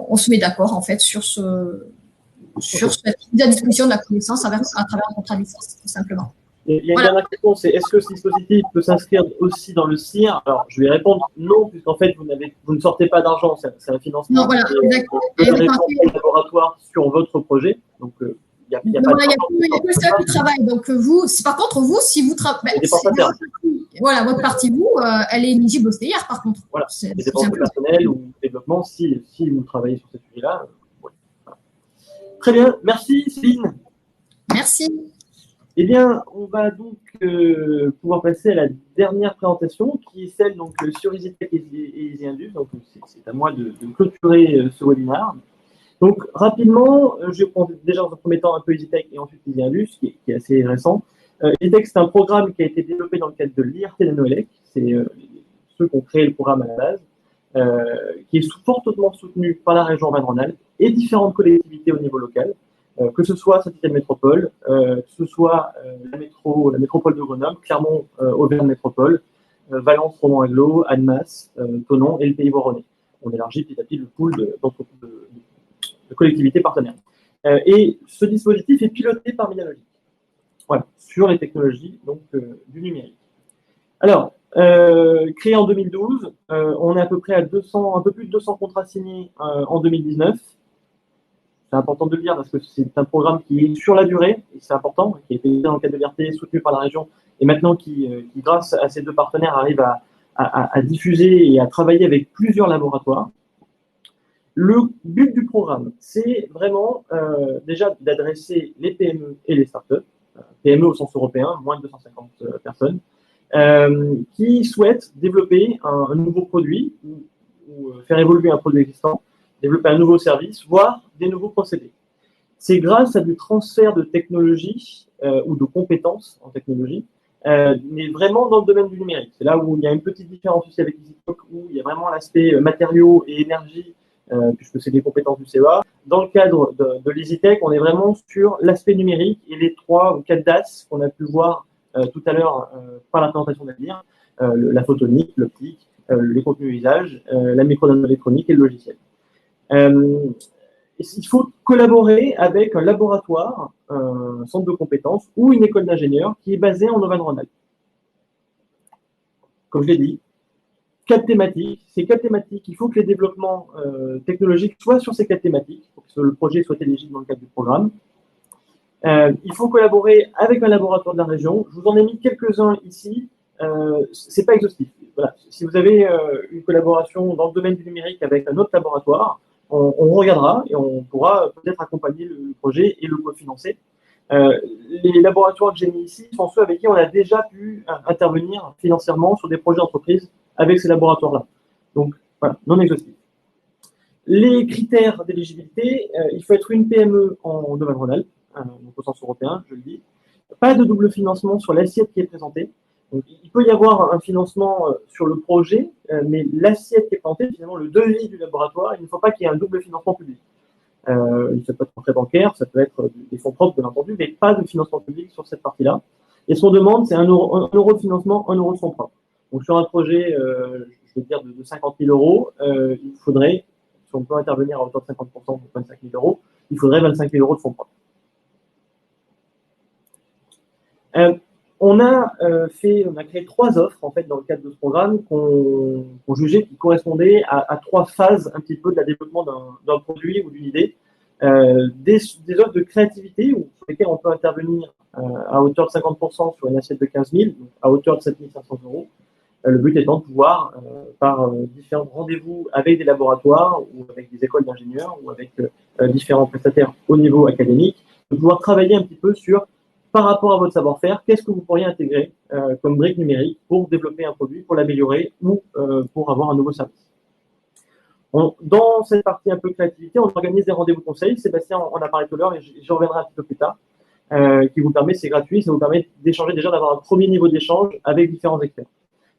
On se met d'accord, en fait, sur cette mise à disposition de la connaissance à travers un contrat de licence, tout simplement. Il y a une dernière question, c'est est-ce que ce dispositif peut s'inscrire aussi dans le CIR? Alors, je vais répondre non, puisqu'en fait, vous ne sortez pas d'argent, c'est un financement. Non, voilà, exactement. Vous avez un laboratoire sur votre projet, donc il n'y a pas de que ça qui travaille. Donc, par contre, vous, si vous travaillez, voilà, votre partie, vous, elle est éligible au CIR, par contre. Voilà, des dépenses personnelles ou développement, si vous travaillez sur ce sujet-là. Voilà. Très bien, merci Céline. Merci. Eh bien, on va donc pouvoir passer à la dernière présentation, qui est celle donc, sur EasyTech et EasyIndus. Donc, c'est à moi de clôturer ce webinaire. Donc, rapidement, je vais prendre déjà dans un premier temps un peu EasyTech et ensuite EasyIndus, qui est assez récent. EasyTech, c'est un programme qui a été développé dans le cadre de l'IRT Nanoelec. C'est ceux qui ont créé le programme à la base, qui est fortement soutenu par la région Auvergne-Rhône-Alpes et différentes collectivités au niveau local. Que ce soit Saint-Étienne Métropole, que ce soit la métropole de Grenoble, Clermont, Auvergne Métropole, Valence, Romans Agglo, Annemasse, Thonon et le Pays Voironnais. On élargit petit à petit le pool de collectivités partenaires. Et ce dispositif est piloté par Minalogic. Voilà, sur les technologies donc, du numérique. Alors, créé en 2012, on est à peu près à un peu plus de 200 contrats signés en 2019. C'est important de le dire parce que c'est un programme qui est sur la durée, et c'est important, qui a été dans le cadre de l'IRT, soutenu par la région, et maintenant qui grâce à ces deux partenaires, arrive à diffuser et à travailler avec plusieurs laboratoires. Le but du programme, c'est vraiment déjà d'adresser les PME et les startups, PME au sens européen, moins de 250 personnes, qui souhaitent développer un nouveau produit ou faire évoluer un produit existant, développer un nouveau service, voire des nouveaux procédés. C'est grâce à du transfert de technologie ou de compétences en technologie, mais vraiment dans le domaine du numérique. C'est là où il y a une petite différence aussi avec EasyTech, où il y a vraiment l'aspect matériaux et énergie, puisque c'est des compétences du CEA. Dans le cadre de l'EasyTech, on est vraiment sur l'aspect numérique et les 3 ou 4 DAS qu'on a pu voir tout à l'heure par la présentation d'Avenir, la photonique, l'optique, les contenus usage, la micro-nanoélectronique et le logiciel. Il faut collaborer avec un laboratoire, un centre de compétences ou une école d'ingénieurs qui est basée en Auvergne-Rhône-Alpes. Comme je l'ai dit, 4 thématiques. Ces 4 thématiques, il faut que les développements technologiques soient sur ces 4 thématiques pour que le projet soit éligible dans le cadre du programme. Il faut collaborer avec un laboratoire de la région. Je vous en ai mis quelques-uns ici. C'est pas exhaustif. Voilà. Si vous avez une collaboration dans le domaine du numérique avec un autre laboratoire, on regardera et on pourra peut-être accompagner le projet et le cofinancer. Les laboratoires que j'ai mis ici sont ceux avec qui on a déjà pu intervenir financièrement sur des projets d'entreprise avec ces laboratoires-là. Donc, voilà, non exhaustif. Les critères d'éligibilité, il faut être une PME en Auvergne-Rhône-Alpes, donc au sens européen, je le dis. Pas de double financement sur l'assiette qui est présentée. Donc, il peut y avoir un financement sur le projet, mais l'assiette qui est présentée, finalement, le devis du laboratoire, il ne faut pas qu'il y ait un double financement public. Ça peut être un prêt bancaire, ça peut être des fonds propres, bien entendu, mais pas de financement public sur cette partie-là. Et ce qu'on demande, c'est 1 euro de financement, 1 euro de fonds propres. Donc, sur un projet, je veux dire, de 50 000 euros, il faudrait, si on peut intervenir à hauteur de 50%, donc 25 000 euros, il faudrait 25 000 euros de fonds propres. On a créé 3 offres en fait dans le cadre de ce programme qu'on jugeait qui correspondaient à 3 phases un petit peu de la développement d'un produit ou d'une idée. Des offres de créativité sur lesquelles on peut intervenir à hauteur de 50% sur une assiette de 15 000, donc à hauteur de 7 500 euros. Le but étant de pouvoir, par différents rendez-vous avec des laboratoires ou avec des écoles d'ingénieurs ou avec différents prestataires au niveau académique, de pouvoir travailler un petit peu sur, par rapport à votre savoir-faire, qu'est-ce que vous pourriez intégrer comme brique numérique pour développer un produit, pour l'améliorer ou pour avoir un nouveau service. Dans cette partie un peu créativité, on organise des rendez-vous conseils. Sébastien en a parlé tout à l'heure et j'y reviendrai un petit peu plus tard. Qui vous permet, c'est gratuit, ça vous permet d'échanger déjà, d'avoir un premier niveau d'échange avec différents experts.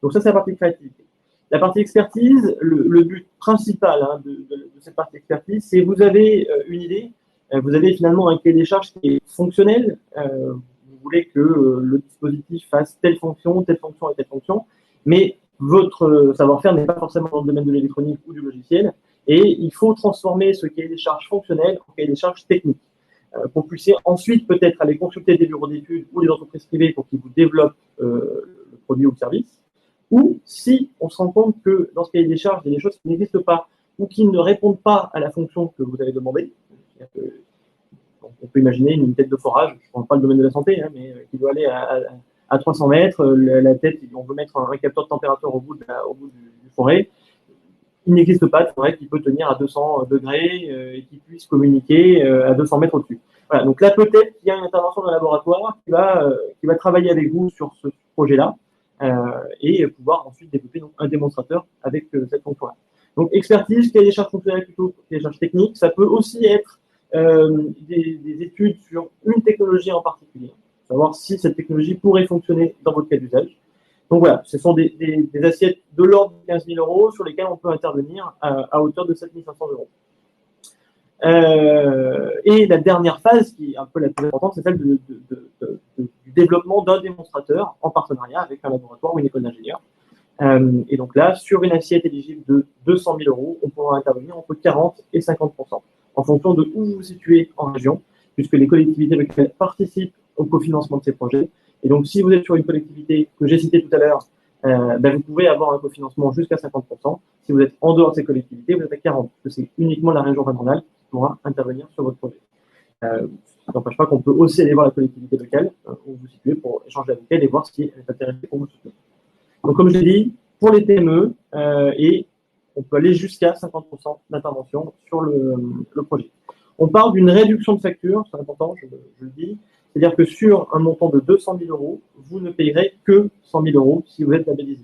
Donc ça, c'est la partie créativité. La partie expertise, le but principal de cette partie expertise, c'est vous avez une idée, vous avez finalement un cahier des charges qui est fonctionnel. Vous voulez que le dispositif fasse telle fonction et telle fonction, mais votre savoir-faire n'est pas forcément dans le domaine de l'électronique ou du logiciel, et il faut transformer ce cahier des charges fonctionnel en cahier des charges techniques. Pour que vous puissiez ensuite peut-être aller consulter des bureaux d'études ou des entreprises privées pour qu'ils vous développent le produit ou le service. Ou si on se rend compte que dans ce cahier des charges, il y a des choses qui n'existent pas ou qui ne répondent pas à la fonction que vous avez demandé. On peut imaginer une tête de forage, je ne prends pas le domaine de la santé, mais qui doit aller à 300 mètres, la tête, on veut mettre un capteur de température au bout du forêt. Il n'existe pas de forêt qui peut tenir à 200 degrés et qui puisse communiquer à 200 mètres au-dessus. Voilà, donc là, peut-être qu'il y a une intervention dans le laboratoire qui va travailler avec vous sur ce projet-là et pouvoir ensuite développer donc, un démonstrateur avec cette fonction-là. Donc, expertise, cahier des charges fonctionnelles plutôt que cahier des charges techniques. Ça peut aussi être des études sur une technologie en particulier, savoir si cette technologie pourrait fonctionner dans votre cas d'usage. Donc voilà, ce sont des assiettes de l'ordre de 15 000 euros sur lesquelles on peut intervenir à hauteur de 7 500 euros. Et la dernière phase, qui est un peu la plus importante, c'est celle du développement d'un démonstrateur en partenariat avec un laboratoire ou une école d'ingénieurs. Et donc là, sur une assiette éligible de 200 000 euros, on pourra intervenir entre 40 et 50%, en fonction de où vous vous situez en région, puisque les collectivités locales participent au cofinancement de ces projets. Et donc, si vous êtes sur une collectivité que j'ai citée tout à l'heure, vous pouvez avoir un cofinancement jusqu'à 50%. Si vous êtes en dehors de ces collectivités, vous êtes à 40%, parce que c'est uniquement la région Auvergne-Rhône-Alpes qui pourra intervenir sur votre projet. Ça n'empêche pas qu'on peut aussi aller voir la collectivité locale où vous vous situez pour échanger avec elle et voir si elle est intéressée pour vous soutenir. Donc, comme je l'ai dit, pour les PME, et on peut aller jusqu'à 50% d'intervention sur le projet. On parle d'une réduction de facture, c'est important, je le dis. C'est-à-dire que sur un montant de 200 000 euros, vous ne payerez que 100 000 euros si vous êtes labellisé.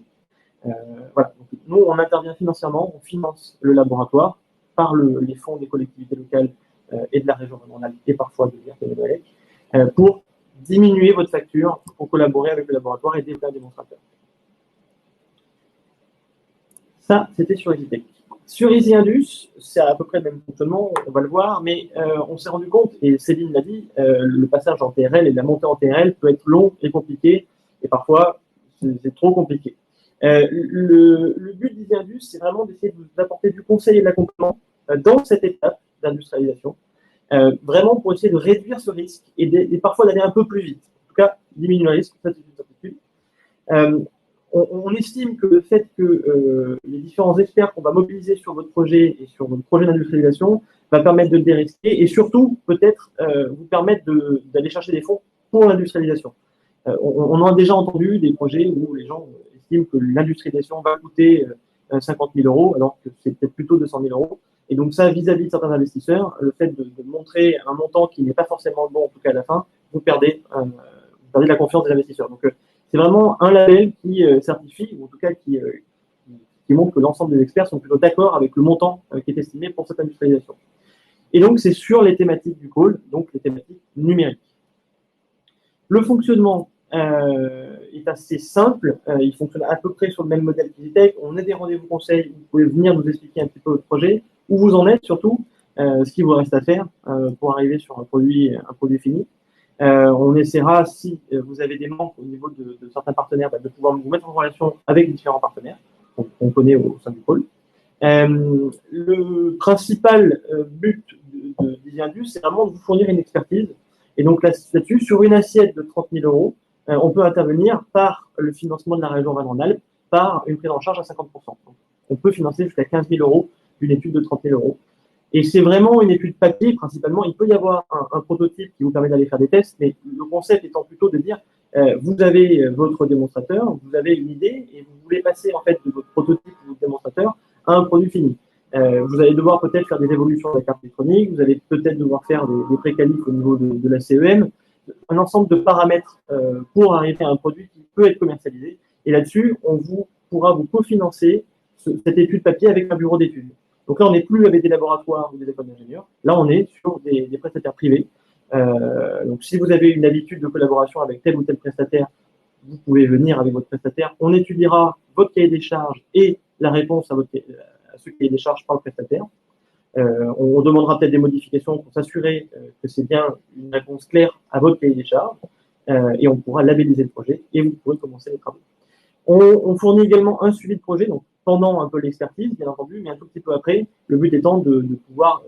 Voilà. Donc, nous, on intervient financièrement, on finance le laboratoire par les fonds des collectivités locales et de la région Rhône-Alpes et parfois de l'IRT pour diminuer votre facture, pour collaborer avec le laboratoire et développer un démonstrateur. Ça, c'était sur EasyTech. Sur EasyIndus, c'est à peu près le même fonctionnement, on va le voir, mais on s'est rendu compte, et Céline l'a dit, le passage en TRL et la montée en TRL peut être long et compliqué, et parfois, c'est trop compliqué. Le but d'EasyIndus, c'est vraiment d'essayer de vous apporter du conseil et de l'accompagnement dans cette étape d'industrialisation, vraiment pour essayer de réduire ce risque et parfois d'aller un peu plus vite. En tout cas, diminuer le risque, ça c'est une certitude. On estime que le fait que les différents experts qu'on va mobiliser sur votre projet et sur votre projet d'industrialisation va permettre de le dérisquer et surtout peut-être vous permettre d'aller chercher des fonds pour l'industrialisation. On a déjà entendu des projets où les gens estiment que l'industrialisation va coûter 50 000 euros alors que c'est peut-être plutôt 200 000 euros. Et donc ça, vis-à-vis de certains investisseurs, le fait de montrer un montant qui n'est pas forcément bon, en tout cas à la fin, vous perdez la confiance des investisseurs. Donc c'est vraiment un label qui certifie, ou en tout cas qui qui montre que l'ensemble des experts sont plutôt d'accord avec le montant qui est estimé pour cette industrialisation. Et donc, c'est sur les thématiques du pôle, donc les thématiques numériques. Le fonctionnement est assez simple. Il fonctionne à peu près sur le même modèle qu'EasyTech. On a des rendez-vous conseils. Vous pouvez venir nous expliquer un petit peu votre projet, où vous en êtes surtout, ce qu'il vous reste à faire pour arriver sur un produit fini. On essaiera, si vous avez des manques au niveau de certains partenaires, de pouvoir vous mettre en relation avec les différents partenaires qu'on connaît au sein du pôle. Le principal but d'EasyIndus, c'est vraiment de vous fournir une expertise. Et donc là-dessus, sur une assiette de 30 000 euros, on peut intervenir par le financement de la région Rhône-Alpes, par une prise en charge à 50%. Donc, on peut financer jusqu'à 15 000 euros d'une étude de 30 000 euros. Et c'est vraiment une étude papier, principalement. Il peut y avoir un prototype qui vous permet d'aller faire des tests, mais le concept étant plutôt de dire, vous avez votre démonstrateur, vous avez une idée, et vous voulez passer en fait de votre prototype ou votre démonstrateur à un produit fini. Vous allez devoir peut-être faire des évolutions de la carte électronique, vous allez peut-être devoir faire des préqualifs au niveau de la CEM, un ensemble de paramètres pour arriver à un produit qui peut être commercialisé. Et là-dessus, on pourra vous cofinancer cette étude papier avec un bureau d'études. Donc là, on n'est plus avec des laboratoires ou des écoles d'ingénieurs. Là, on est sur des prestataires privés. Donc, si vous avez une habitude de collaboration avec tel ou tel prestataire, vous pouvez venir avec votre prestataire. On étudiera votre cahier des charges et la réponse à ce cahier des charges par le prestataire. On demandera peut-être des modifications pour s'assurer que c'est bien une réponse claire à votre cahier des charges. Et on pourra labelliser le projet et vous pourrez commencer les travaux. On fournit également un suivi de projet, donc pendant un peu l'expertise, bien entendu, mais un tout petit peu après, le but étant de pouvoir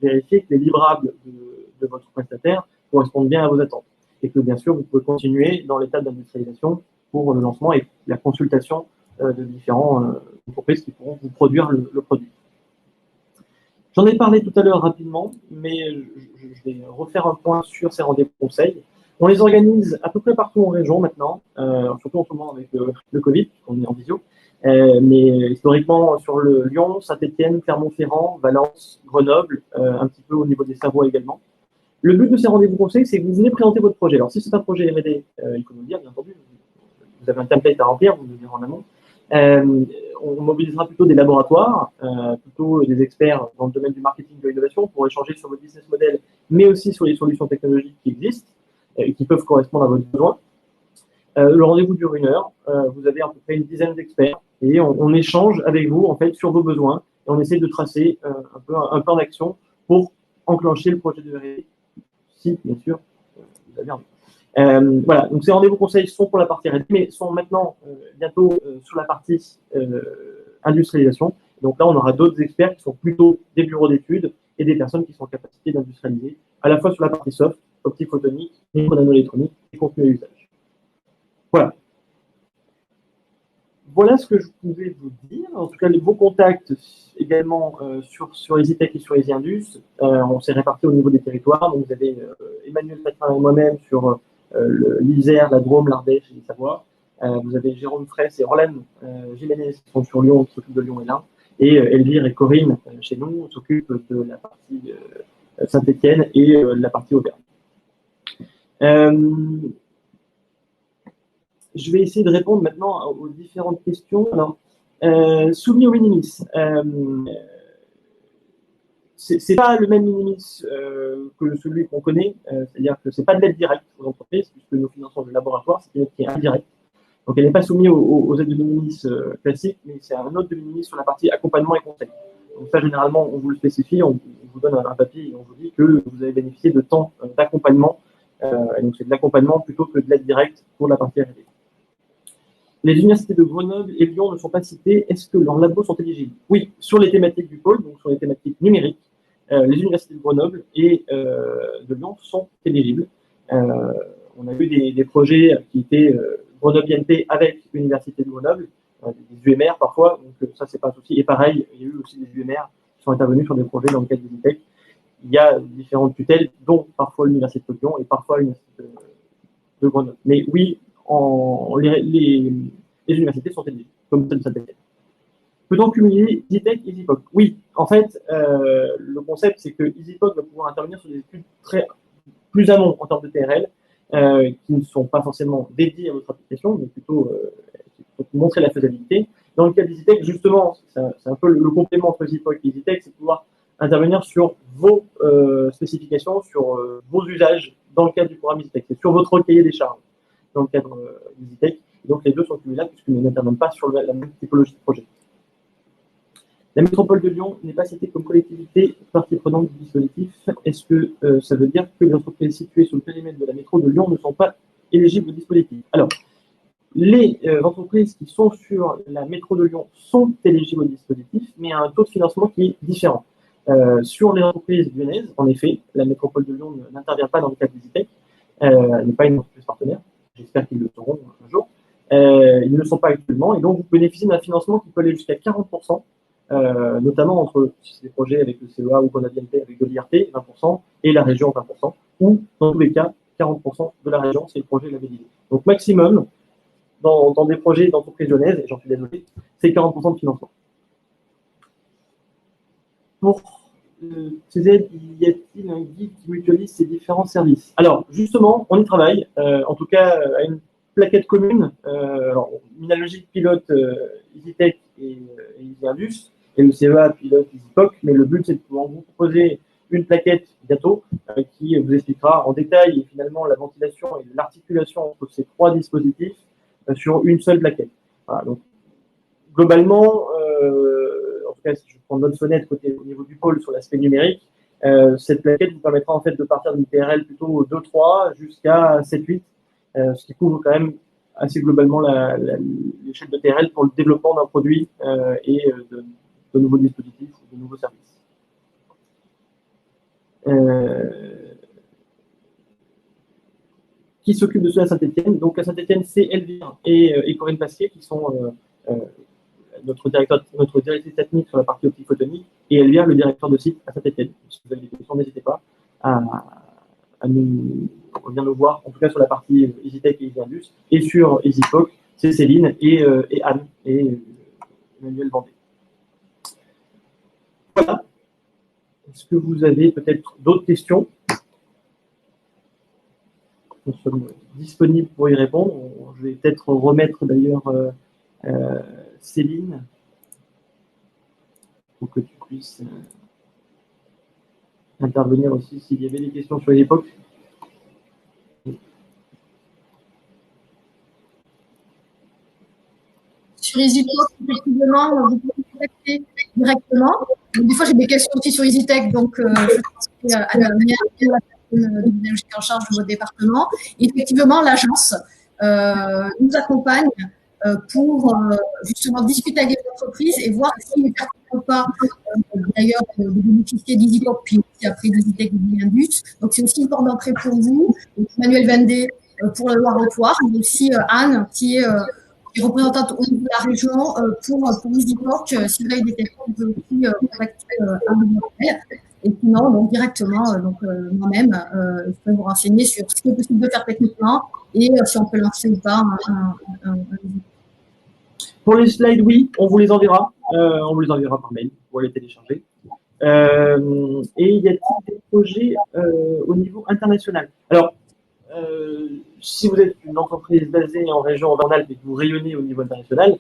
vérifier que les livrables de votre prestataire correspondent bien à vos attentes. Et que, bien sûr, vous pouvez continuer dans l'étape d'industrialisation pour le lancement et la consultation de différentes entreprises qui pourront vous produire le produit. J'en ai parlé tout à l'heure rapidement, mais je vais refaire un point sur ces rendez-vous conseils. On les organise à peu près partout en région maintenant, surtout en ce moment avec le Covid, on est en visio. Mais historiquement sur le Lyon, Saint-Étienne, Clermont-Ferrand, Valence, Grenoble, un petit peu au niveau des Savoies également. Le but de ces rendez-vous conseils, c'est que vous venez présenter votre projet. Alors si c'est un projet R&D, il faut nous le dire, bien entendu, vous avez un template à remplir, vous nous le direz en amont. On mobilisera plutôt des laboratoires, plutôt des experts dans le domaine du marketing de l'innovation pour échanger sur votre business model, mais aussi sur les solutions technologiques qui existent et qui peuvent correspondre à votre besoin. Le rendez-vous dure 1 heure. Vous avez à peu près une dizaine d'experts et on échange avec vous en fait sur vos besoins et on essaie de tracer un plan d'action pour enclencher le projet de R&D. Si, bien sûr, vous avez envie. Voilà, donc ces rendez-vous conseils sont pour la partie R&D, mais sont maintenant bientôt sur la partie industrialisation. Donc là, on aura d'autres experts qui sont plutôt des bureaux d'études et des personnes qui sont en capacité d'industrialiser, à la fois sur la partie soft, optique photonique, micro-nanoélectronique et contenu à usage. Voilà. Voilà ce que je pouvais vous dire. En tout cas, vos contacts également sur EasyTech et sur EasyIndus. On s'est répartis au niveau des territoires. Donc, vous avez Emmanuel Patrin et moi-même sur l'Isère, la Drôme, l'Ardèche et les Savoies. Vous avez Jérôme Fraisse et Orlan Jiménez qui sont sur Lyon, qui s'occupent de Lyon et l'Ain. Et Elvire et Corinne chez nous s'occupent de la partie Saint-Étienne et la partie Auvergne. Je vais essayer de répondre maintenant aux différentes questions. Alors, soumis au minimis. C'est pas le même minimis que celui qu'on connaît, c'est-à-dire que c'est pas de l'aide directe aux entreprises, puisque nous finançons le laboratoire, c'est une aide qui est indirecte. Donc, elle n'est pas soumise aux aides de minimis classiques, mais c'est un autre de minimis sur la partie accompagnement et conseil. Donc ça, généralement, on vous le spécifie, on vous donne un papier et on vous dit que vous avez bénéficié de temps d'accompagnement. Et donc, c'est de l'accompagnement plutôt que de l'aide directe pour la partie R&D. Les universités de Grenoble et Lyon ne sont pas citées. Est-ce que leurs labos sont éligibles? Oui, sur les thématiques du pôle, donc sur les thématiques numériques, les universités de Grenoble et de Lyon sont éligibles. On a eu des projets qui étaient Grenoble INP avec l'université de Grenoble, des UMR parfois, donc ça, c'est pas un souci. Et pareil, il y a eu aussi des UMR qui sont intervenus sur des projets dans le cadre des EasyTech. Il y a différentes tutelles, dont parfois l'université de Lyon et parfois l'université de Grenoble. Mais oui, les universités sont éligibles, comme celle de Saint-Étienne. Peut-on cumuler EasyTech et EasyPOC? Oui, en fait, le concept, c'est que EasyPOC va pouvoir intervenir sur des études plus amont en termes de TRL, qui ne sont pas forcément dédiées à votre application, mais plutôt pour montrer la faisabilité. Dans le cas d'EasyTech, justement, c'est un peu le complément entre EasyPoc et EasyTech, c'est de pouvoir intervenir sur vos spécifications, sur vos usages dans le cadre du programme EasyTech. C'est sur votre cahier des charges dans le cadre d'EasyTech. Donc les deux sont cumulables puisqu'ils n'interviennent pas sur la même typologie de projet. La métropole de Lyon n'est pas citée comme collectivité partie prenante du dispositif. Est-ce que ça veut dire que les entreprises situées sur le périmètre de la métro de Lyon ne sont pas éligibles au dispositif? Alors, les entreprises qui sont sur la métro de Lyon sont éligibles au dispositif, mais à un taux de financement qui est différent. Sur les entreprises lyonnaises, en effet, la métropole de Lyon n'intervient pas dans le cadre d'EasyTech. Elle n'est pas une entreprise partenaire. J'espère qu'ils le seront un jour. Ils ne le sont pas actuellement, et donc vous bénéficiez d'un financement qui peut aller jusqu'à 40%, notamment entre des projets avec le CEA ou Conadiente avec de l'IRT, 20%, et la région, 20%, ou dans tous les cas, 40% de la région, c'est le projet labellisé. Donc maximum, dans des projets d'entreprises lyonnaises, et j'en suis désolé, c'est 40% de financement. Pour ces aides, y a-t-il un guide qui mutualise ces différents services? Alors, justement, on y travaille, en tout cas à une plaquette commune. Alors, Minalogic pilote EasyTech et EasyIndus, et le CEA pilote EasyPoc, mais le but, c'est de pouvoir vous proposer une plaquette bientôt qui vous expliquera en détail finalement la ventilation et l'articulation entre ces trois dispositifs sur une seule plaquette. Voilà, donc, globalement, en tout cas, si je prends notre fenêtre au niveau du pôle sur l'aspect numérique, cette plaquette vous permettra en fait de partir d'une TRL plutôt 2-3 jusqu'à 7-8, ce qui couvre quand même assez globalement l'échelle de TRL pour le développement d'un produit et de nouveaux dispositifs ou de nouveaux services. Qui s'occupe de cela à Saint-Etienne? Donc à Saint-Etienne, c'est Elvire et Corinne Pasquier qui sont notre directrice technique sur la partie optique photonique, et Elvire, le directeur de site à Saint-Etienne. Si vous avez des questions, n'hésitez pas à venir nous voir, en tout cas sur la partie EasyTech et EasyIndus, et sur EasyPoc, c'est Céline et Anne et Emmanuel Vendée. Voilà. Est-ce que vous avez peut-être d'autres questions? Nous sommes disponibles pour y répondre. Je vais peut-être remettre d'ailleurs Céline pour que tu puisses intervenir aussi s'il y avait des questions sur l'époque. Sur EasyPoc, effectivement, vous pouvez contacter directement. Donc, des fois, j'ai des questions aussi sur EasyTech, donc je pense à l'avenir et à la personne de Minalogic en charge de votre département. Et effectivement, l'agence nous accompagne pour justement discuter avec les entreprises et voir s'il est pertinent ou pas d'ailleurs de bénéficier d'EasyPoc puis aussi après d'EasyTech et d'EasyIndus. Donc c'est aussi une porte d'entrée pour vous. Emmanuel Vendée pour le Loire-Haute-Loire, mais aussi Anne qui est représentante au niveau de la région pour EasyPoc. Si vous avez des questions, vous pouvez aussi contacter Anne Montel. Et sinon, donc directement, moi-même, je peux vous renseigner sur ce qui est possible de faire techniquement et si on peut lancer ou pas un Pour les slides, oui, on vous les enverra. On vous les enverra par mail pour les télécharger. Et y a-t-il des projets au niveau international? Alors, si vous êtes une entreprise basée en région Auvergne-Rhône-Alpes et que vous rayonnez au niveau international,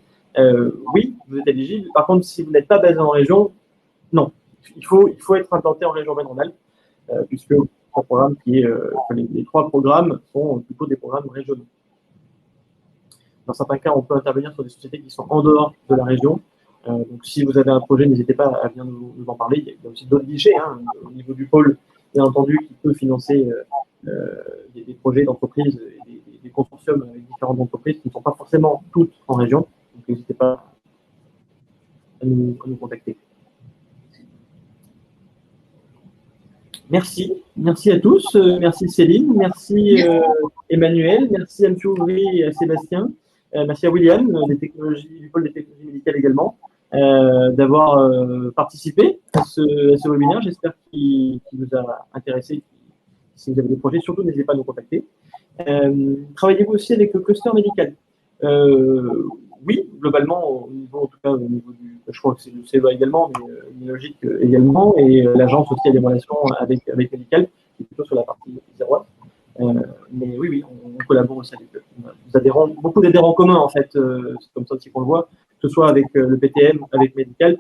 oui, vous êtes éligible. Par contre, si vous n'êtes pas basé en région, non. Il faut être implanté en région Auvergne-Rhône-Alpes, puisque les trois programmes sont plutôt des programmes régionaux. Dans certains cas, on peut intervenir sur des sociétés qui sont en dehors de la région. Donc, si vous avez un projet, n'hésitez pas à venir nous en parler. Il y a aussi d'autres guichets au niveau du pôle, bien entendu, qui peut financer des projets d'entreprise et des consortiums avec différentes entreprises qui ne sont pas forcément toutes en région. Donc, n'hésitez pas à nous contacter. Merci. Merci à tous. Merci Céline. Merci Emmanuel. Merci à M. Ouvry et à Sébastien. Merci à William du pôle des technologies médicales également d'avoir participé à ce webinaire. J'espère qu'il vous a intéressé. Si vous avez des projets, surtout n'hésitez pas à nous contacter. Travaillez-vous aussi avec le cluster médical? Oui, globalement, en tout cas au niveau je crois que c'est le CEA également, mais Minalogic également, et l'agence aussi a des relations avec Medical, qui est plutôt sur la partie 0. Mais oui, on collabore aussi avec eux. Nous avons beaucoup d'adhérents communs, en fait, c'est comme ça aussi qu'on le voit. ce soit avec le PTM, avec Medical,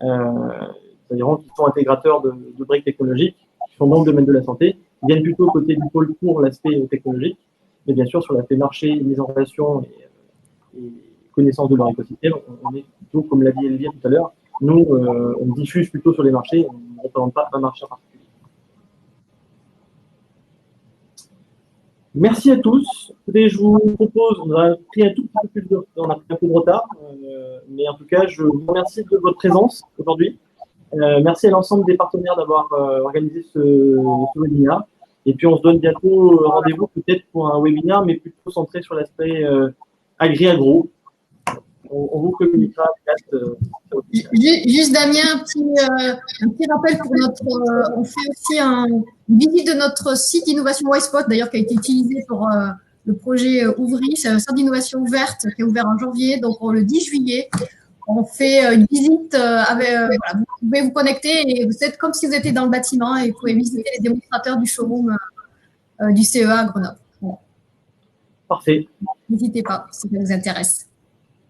c'est-à-dire qui sont intégrateurs de briques technologiques, qui sont dans le domaine de la santé, ils viennent plutôt côté du pôle pour l'aspect technologique, mais bien sûr sur l'aspect marché, mise en relation et connaissance de leur écosystème, on est plutôt, comme l'a dit Elvire tout à l'heure, nous, on diffuse plutôt sur les marchés, on ne représente pas un marché en particulier. Merci à tous. Écoutez, je vous propose, on a pris un tout petit peu plus on a pris un peu de retard, mais en tout cas, je vous remercie de votre présence aujourd'hui. Merci à l'ensemble des partenaires d'avoir organisé ce webinaire. Et puis, on se donne bientôt rendez-vous peut-être pour un webinaire, mais plutôt centré sur l'aspect agri-agro. On vous communiquera. Juste Damien, un petit rappel pour on fait aussi une visite de notre site d'innovation Whitespot, d'ailleurs qui a été utilisé pour le projet Ouvry. C'est un centre d'innovation ouverte qui est ouvert en janvier, donc le 10 juillet. On fait une visite voilà, vous pouvez vous connecter et vous êtes comme si vous étiez dans le bâtiment et vous pouvez visiter les démonstrateurs du showroom du CEA à Grenoble. Bon. Parfait. N'hésitez pas si ça vous intéresse.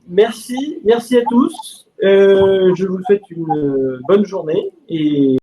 Merci à tous. Je vous souhaite une bonne journée et